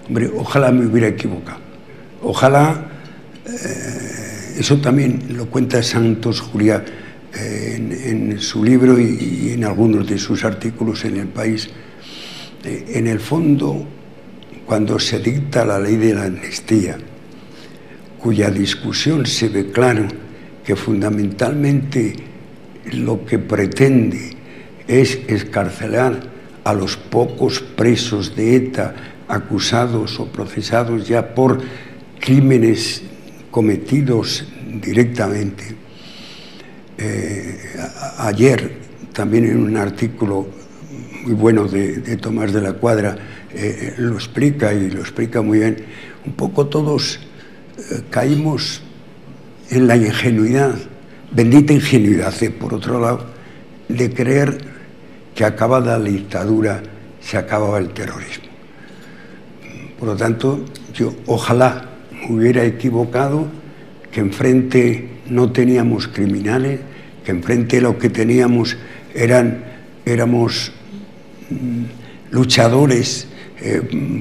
Hombre, ojalá me hubiera equivocado. Ojalá, eso también lo cuenta Santos Juliá en su libro y en algunos de sus artículos en El País. En el fondo, cuando se dicta la ley de la amnistía, cuya discusión se ve claro que fundamentalmente lo que pretende es excarcelar a los pocos presos de ETA acusados o procesados ya por crímenes cometidos directamente. Ayer, también en un artículo muy bueno de Tomás de la Cuadra, lo explica, y lo explica muy bien. Un poco todos caímos en la ingenuidad, bendita ingenuidad, por otro lado, de creer que acabada la dictadura se acababa el terrorismo. Por lo tanto, yo ojalá me hubiera equivocado, que enfrente no teníamos criminales, que enfrente lo que teníamos éramos luchadores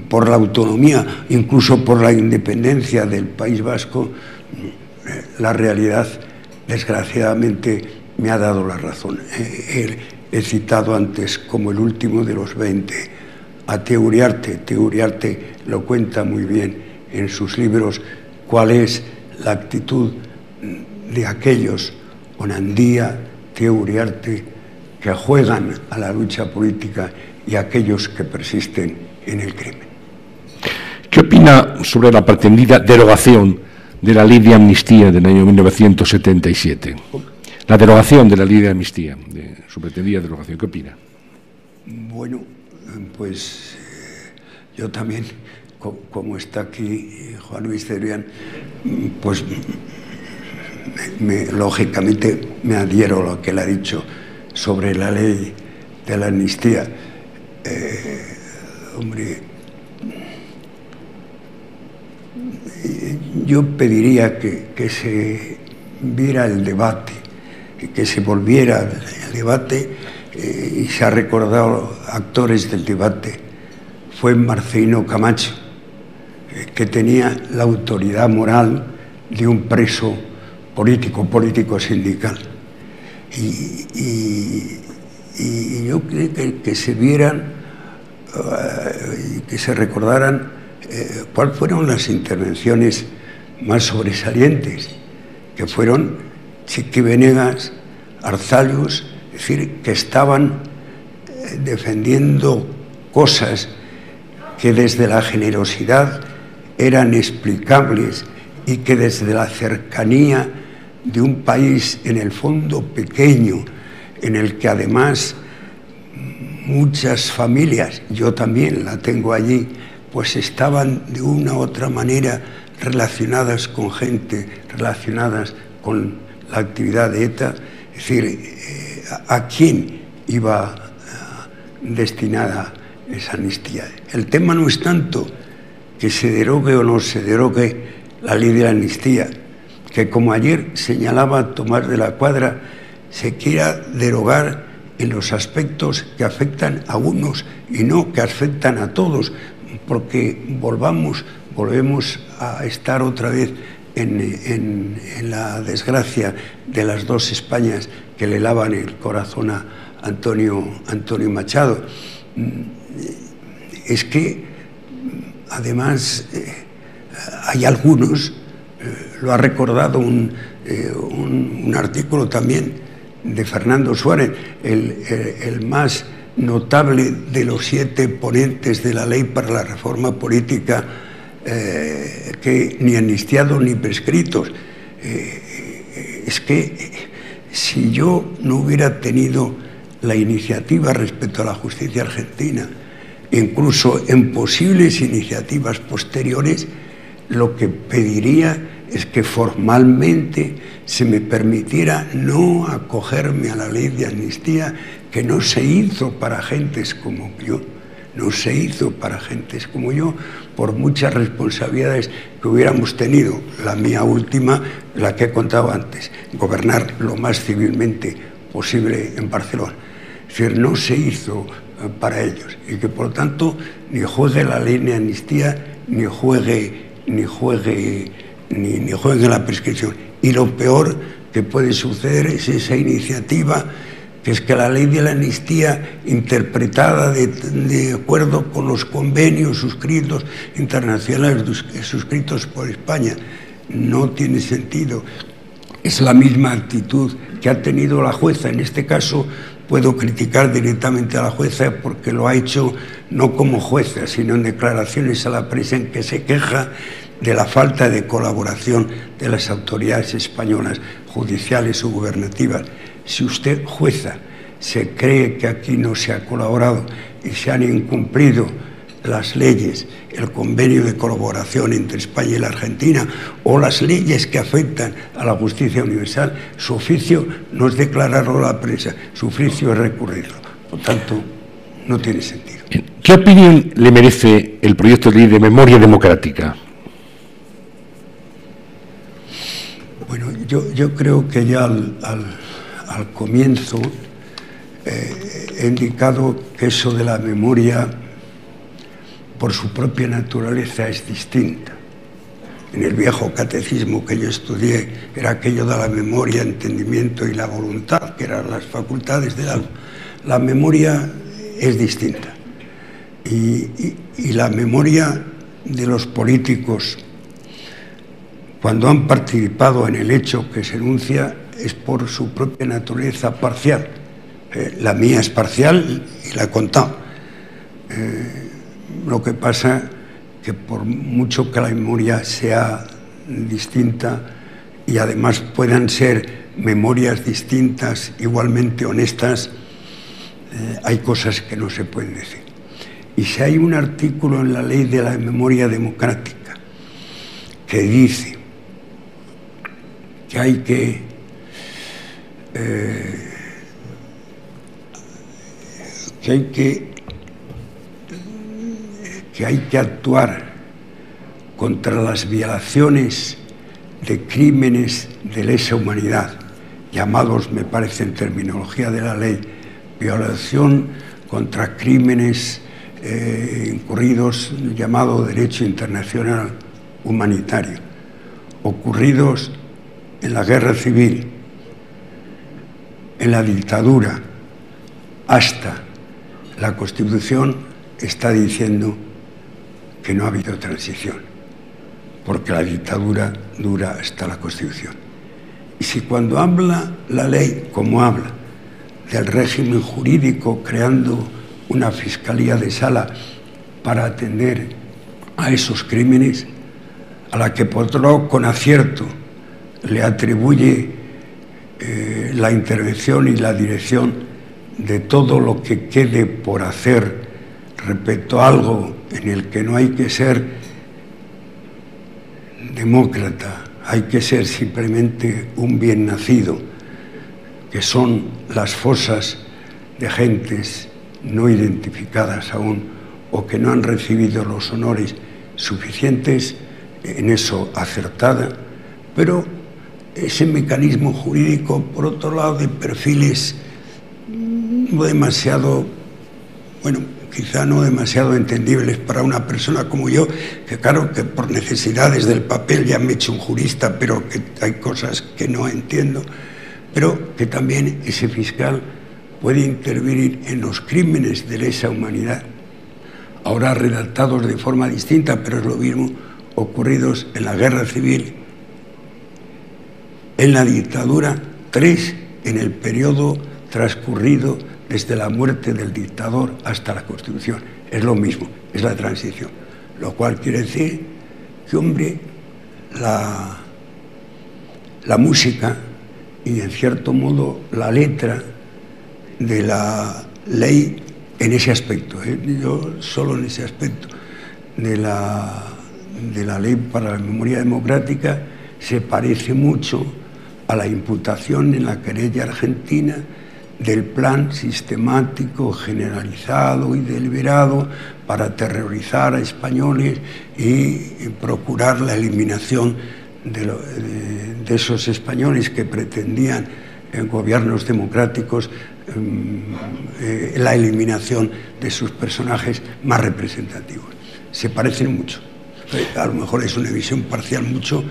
por la autonomía, incluso por la independencia del País Vasco. La realidad, desgraciadamente, me ha dado la razón. He citado antes como el último de los 20 a Teo Uriarte. Teo Uriarte lo cuenta muy bien en sus libros, cuál es la actitud de aquellos, Onandía, Teo Uriarte, que juegan a la lucha política y aquellos que persisten en el crimen. ¿Qué opina sobre la pretendida derogación de la ley de amnistía del año 1977? La derogación de la ley de amnistía, de su pretendida derogación, ¿qué opina? Bueno, pues yo también, como está aquí Juan Luis Cebrián, pues lógicamente me adhiero a lo que él ha dicho sobre la ley de la amnistía. Hombre, yo pediría que se viera el debate, que se volviera el debate, y se ha recordado actores del debate. Fue Marcelino Camacho, que tenía la autoridad moral de un preso político sindical. Y yo creo que se vieran y que se recordaran cuáles fueron las intervenciones más sobresalientes, que fueron Chiqui Venegas, Arzallus, es decir, que estaban defendiendo cosas que desde la generosidad eran explicables y que desde la cercanía de un país en el fondo pequeño, en el que además muchas familias, yo también la tengo allí, pues estaban de una u otra manera relacionadas con gente, relacionadas con la actividad de ETA. Es decir, ¿a quién iba destinada esa amnistía? El tema no es tanto que se derogue o no se derogue la ley de la amnistía, que como ayer señalaba Tomás de la Cuadra, se quiera derogar en los aspectos que afectan a unos y no que afectan a todos, porque volvemos a estar otra vez en la desgracia de las dos Españas que le lavan el corazón a Antonio Machado. Es que además hay algunos, lo ha recordado un artículo también de Fernando Suárez, el más notable de los 7 ponentes de la ley para la reforma política, que ni amnistiados ni prescritos. Es que si yo no hubiera tenido la iniciativa respecto a la justicia argentina, incluso en posibles iniciativas posteriores, lo que pediría es que formalmente se me permitiera no acogerme a la ley de amnistía, que no se hizo para gentes como yo, no se hizo para gentes como yo, por muchas responsabilidades que hubiéramos tenido. La mía última, la que he contado antes, gobernar lo más civilmente posible en Barcelona. Es decir, no se hizo para ellos, y que por lo tanto ni juegue la ley de amnistía, ni juegue la prescripción. Y lo peor que puede suceder es esa iniciativa, que es que la ley de la amnistía, interpretada de acuerdo con los convenios suscritos internacionales suscritos por España, no tiene sentido. Es la misma actitud que ha tenido la jueza. En este caso puedo criticar directamente a la jueza porque lo ha hecho no como jueza, sino en declaraciones a la prensa en que se queja de la falta de colaboración de las autoridades españolas, judiciales o gubernativas. Si usted, jueza, se cree que aquí no se ha colaborado y se han incumplido las leyes, el convenio de colaboración entre España y la Argentina, o las leyes que afectan a la justicia universal, su oficio no es declararlo a la prensa, su oficio es recurrirlo. Por tanto, no tiene sentido. ¿Qué opinión le merece el proyecto de ley de memoria democrática? Bueno, yo creo que ya al comienzo he indicado que eso de la memoria, por su propia naturaleza, es distinta. en el viejo catecismo que yo estudié, era aquello de la memoria, entendimiento y la voluntad, que eran las facultades del alma. La memoria es distinta. Y la memoria de los políticos, cuando han participado en el hecho que se enuncia, es por su propia naturaleza parcial. La mía es parcial y la he contado. Lo que pasa que por mucho que la memoria sea distinta y además puedan ser memorias distintas, igualmente honestas, hay cosas que no se pueden decir. Y si hay un artículo en la Ley de la Memoria Democrática que dice que hay que actuar contra las violaciones de crímenes de lesa humanidad, llamados, me parece en terminología de la ley, violación contra crímenes incurridos, llamado derecho internacional humanitario, ocurridos en la guerra civil, en la dictadura, hasta la Constitución, está diciendo que no ha habido transición, porque la dictadura dura hasta la Constitución. Y si cuando habla la ley, como habla, del régimen jurídico, creando una fiscalía de sala para atender a esos crímenes, a la que por otro lado, con acierto, le atribuye la intervención y la dirección de todo lo que quede por hacer respecto a algo en el que no hay que ser demócrata, hay que ser simplemente un bien nacido, que son las fosas de gentes no identificadas aún o que no han recibido los honores suficientes, en eso acertada, pero ese mecanismo jurídico, por otro lado, de perfiles no demasiado, bueno, quizá no demasiado entendibles para una persona como yo, que claro, que por necesidades del papel ya me he hecho un jurista, pero que hay cosas que no entiendo, pero que también ese fiscal puede intervenir en los crímenes de lesa humanidad, ahora redactados de forma distinta, pero es lo mismo, ocurridos en la guerra civil, en la dictadura, 3 en el periodo transcurrido desde la muerte del dictador hasta la Constitución. Es lo mismo, es la transición. Lo cual quiere decir que, hombre, la música y, en cierto modo, la letra de la ley en ese aspecto, yo solo en ese aspecto de la ley para la memoria democrática, se parece mucho a la imputación en la querella argentina del plan sistemático, generalizado y deliberado para aterrorizar a españoles y procurar la eliminación de esos españoles que pretendían en gobiernos democráticos la eliminación de sus personajes más representativos. Se parecen mucho. A lo mejor es una visión parcial mucho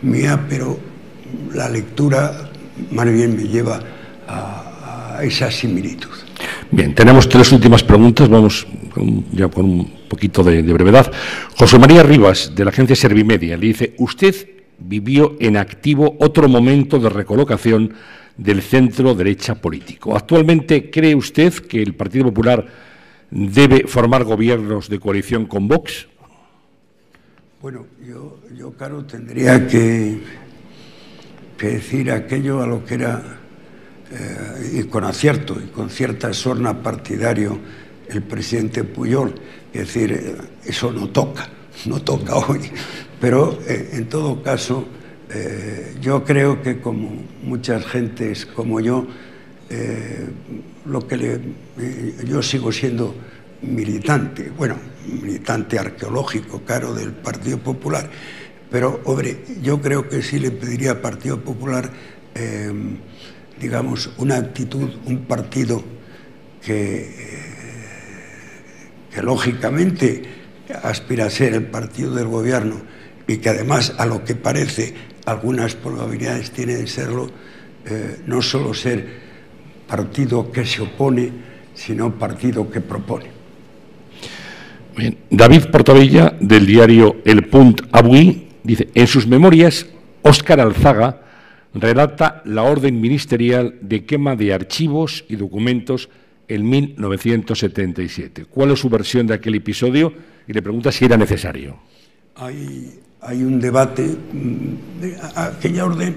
mía, pero la lectura más bien me lleva a esa similitud. Bien, tenemos 3 últimas preguntas, vamos ya con un poquito de brevedad. José María Rivas, de la agencia Servimedia, le dice: usted vivió en activo otro momento de recolocación del centro-derecha político. ¿Actualmente cree usted que el Partido Popular debe formar gobiernos de coalición con Vox? Bueno, yo claro, tendría que decir aquello a lo que era, y con acierto y con cierta sorna partidario, el presidente Pujol. Es decir, eso no toca hoy. Pero, en todo caso, yo creo que como muchas gentes como yo, yo sigo siendo militante, bueno, militante arqueológico, claro, del Partido Popular, pero, hombre, yo creo que sí le pediría al Partido Popular, digamos, una actitud, un partido que lógicamente aspira a ser el partido del gobierno y que además, a lo que parece, algunas probabilidades tiene de serlo, no solo ser partido que se opone, sino partido que propone. Bien. David Portabella, del diario El Punt Avui, dice: en sus memorias, Óscar Alzaga relata la orden ministerial de quema de archivos y documentos en 1977. ¿Cuál es su versión de aquel episodio? Y le pregunta si era necesario. Hay un debate de aquella orden.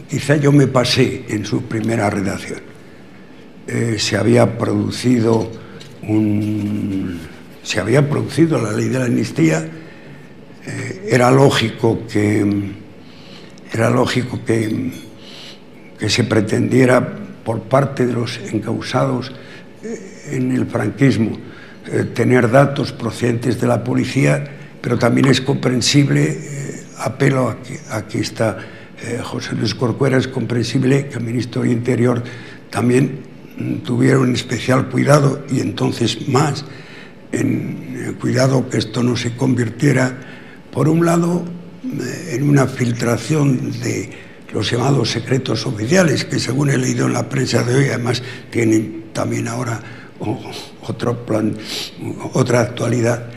Quizá yo me pasé en su primera redacción. Se había producido la ley de la amnistía. Era lógico que se pretendiera por parte de los encausados en el franquismo tener datos procedentes de la policía, pero también es comprensible, apelo aquí está José Luis Corcuera, es comprensible que el ministro de Interior también tuviera un especial cuidado, y entonces más en cuidado que esto no se convirtiera, por un lado, en una filtración de los llamados secretos oficiales, que según he leído en la prensa de hoy, además tienen también ahora otra actualidad,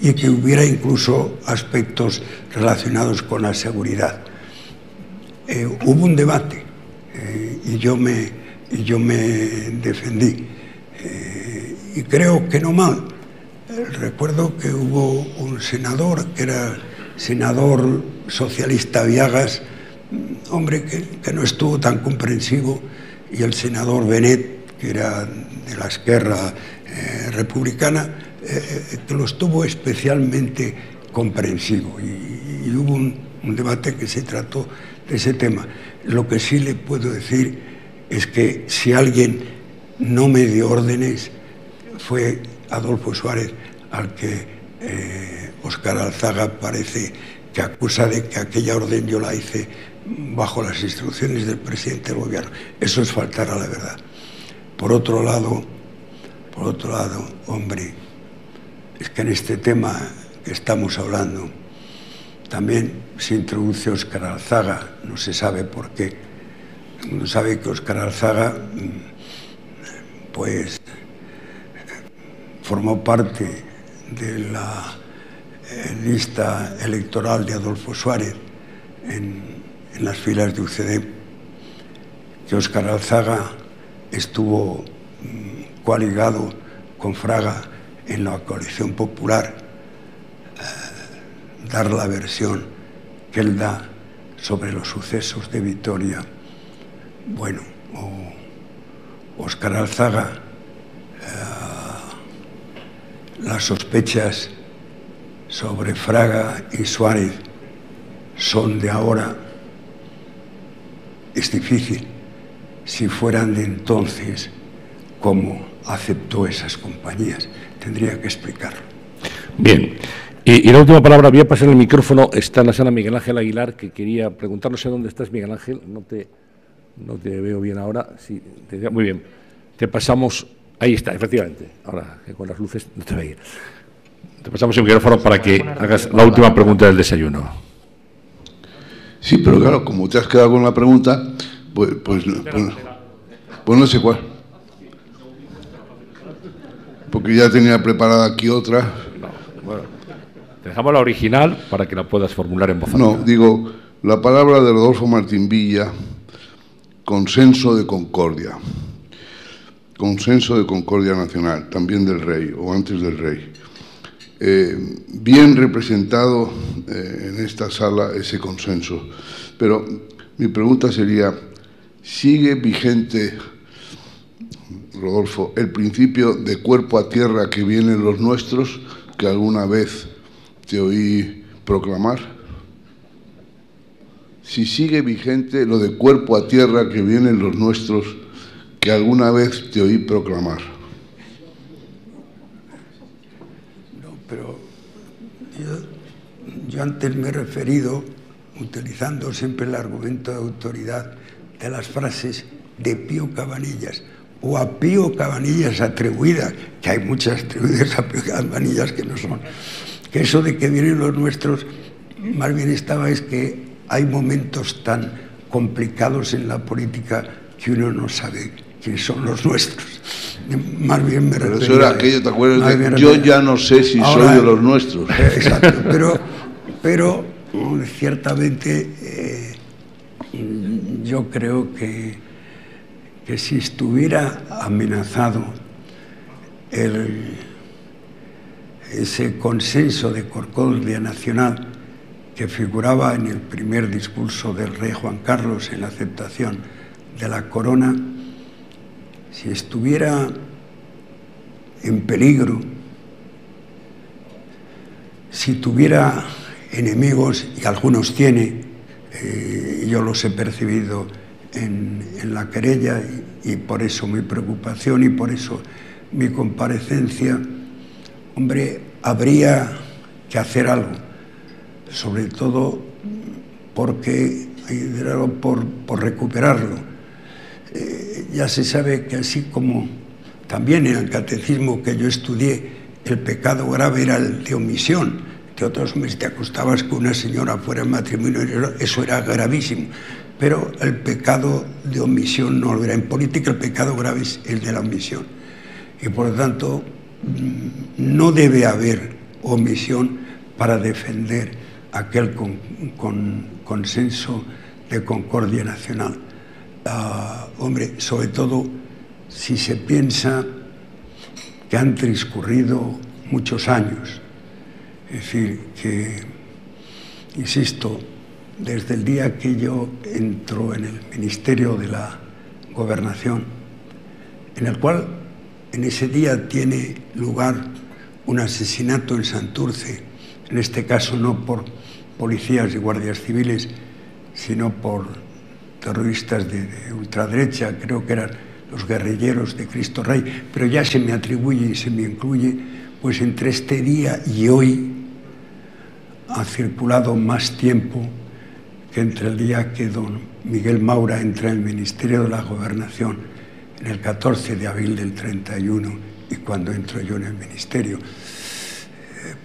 y que hubiera incluso aspectos relacionados con la seguridad. Hubo un debate y yo me defendí, y creo que no mal. Recuerdo que hubo un senador, que era senador socialista Viagas, hombre que no estuvo tan comprensivo, y el senador Benet, que era de la Esquerra Republicana, que lo estuvo especialmente comprensivo, y hubo un debate que se trató de ese tema. Lo que sí le puedo decir es que si alguien no me dio órdenes fue Adolfo Suárez, al que Óscar Alzaga parece que acusa de que aquella orden yo la hice bajo las instrucciones del presidente del gobierno. Eso es faltar a la verdad. Por otro lado, hombre, es que en este tema que estamos hablando también se introduce Óscar Alzaga, no se sabe por qué. Uno sabe que Óscar Alzaga, pues, formó parte de la lista electoral de Adolfo Suárez en las filas de UCD, que Óscar Alzaga estuvo coaligado con Fraga en la coalición popular, dar la versión que él da sobre los sucesos de Vitoria. Bueno, Óscar Alzaga, las sospechas sobre Fraga y Suárez son de ahora. Es difícil. Si fueran de entonces, ¿cómo aceptó esas compañías? Tendría que explicarlo. Bien. Y la última palabra, voy a pasar el micrófono, está en la sala Miguel Ángel Aguilar, que quería preguntar, no sé dónde estás, Miguel Ángel, no te veo bien ahora. Sí, muy bien. Te pasamos, ahí está, efectivamente, ahora que con las luces no te veía. Te pasamos el micrófono para que hagas la última pregunta del desayuno. Sí, pero claro, como te has quedado con la pregunta, pues no sé cuál. Porque ya tenía preparada aquí otra. No, bueno, te dejamos la original para que la puedas formular en voz alta. No, digo, la palabra de Rodolfo Martín Villa, consenso de concordia. Consenso de concordia nacional, también del rey, o antes del rey. Bien representado en esta sala ese consenso. Pero mi pregunta sería, ¿sigue vigente, Rodolfo, el principio de cuerpo a tierra que vienen los nuestros, que alguna vez te oí proclamar? Si sigue vigente lo de cuerpo a tierra que vienen los nuestros, que alguna vez te oí proclamar. No, pero yo antes me he referido, utilizando siempre el argumento de autoridad, de las frases de Pío Cabanillas, o a Pío Cabanillas atribuidas, que hay muchas atribuidas a Pío Cabanillas que no son, que eso de que vienen los nuestros, más bien es que hay momentos tan complicados en la política que uno no sabe quiénes son los nuestros. Más bien me refiero. Pero eso era aquello, ¿te acuerdas? Yo ya no sé si ahora, soy de los nuestros. Exacto, pero ciertamente yo creo que si estuviera amenazado ese consenso de concordia nacional que figuraba en el primer discurso del rey Juan Carlos en la aceptación de la corona, si estuviera en peligro, si tuviera enemigos, y algunos tiene, yo los he percibido en la querella, y por eso mi preocupación y por eso mi comparecencia, hombre, habría que hacer algo, sobre todo porque por recuperarlo. Ya se sabe que así como también en el catecismo que yo estudié, el pecado grave era el de omisión. De otros hombres te acostabas con una señora fuera de matrimonio, eso era gravísimo. Pero el pecado de omisión no lo era. En política el pecado grave es el de la omisión. Y por lo tanto no debe haber omisión para defender aquel consenso de concordia nacional. Hombre, sobre todo si se piensa que han transcurrido muchos años. Es decir, que, insisto, desde el día que yo entro en el Ministerio de la Gobernación, en el cual en ese día tiene lugar un asesinato en Santurce, en este caso no por policías y guardias civiles, sino por terroristas de ultraderecha, creo que eran los guerrilleros de Cristo Rey, pero ya se me atribuye y se me incluye, pues entre este día y hoy ha circulado más tiempo que entre el día que don Miguel Maura entra en el Ministerio de la Gobernación en el 14 de abril del 31 y cuando entro yo en el Ministerio.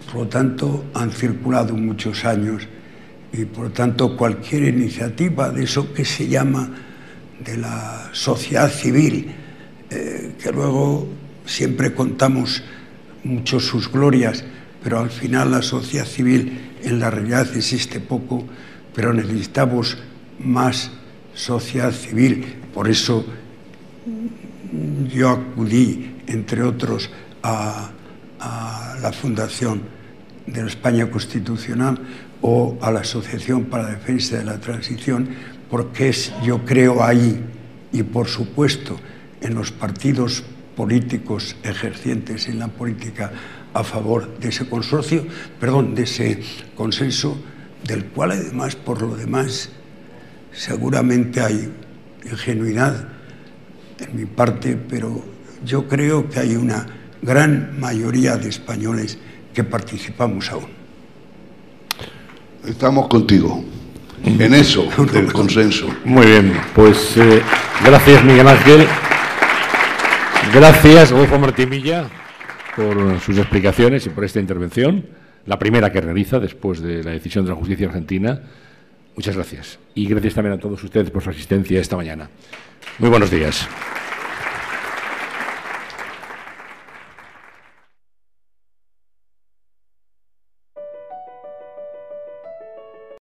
Por lo tanto, han circulado muchos años y por lo tanto cualquier iniciativa de eso que se llama de la sociedad civil, que luego siempre contamos mucho sus glorias, pero al final la sociedad civil en la realidad existe poco, pero necesitamos más sociedad civil. Por eso yo acudí, entre otros, a la Fundación de la España Constitucional o a la Asociación para la Defensa de la Transición, porque yo creo ahí, y por supuesto en los partidos políticos ejercientes en la política a favor de ese consorcio, de ese consenso, del cual además, por lo demás, seguramente hay ingenuidad en mi parte, pero yo creo que hay una gran mayoría de españoles que participamos aún. Estamos contigo en eso del consenso. Muy bien, pues gracias Miguel Ángel, gracias Rodolfo Martín Villa por sus explicaciones y por esta intervención, la primera que realiza después de la decisión de la justicia argentina. Muchas gracias y gracias también a todos ustedes por su asistencia esta mañana. Muy buenos días.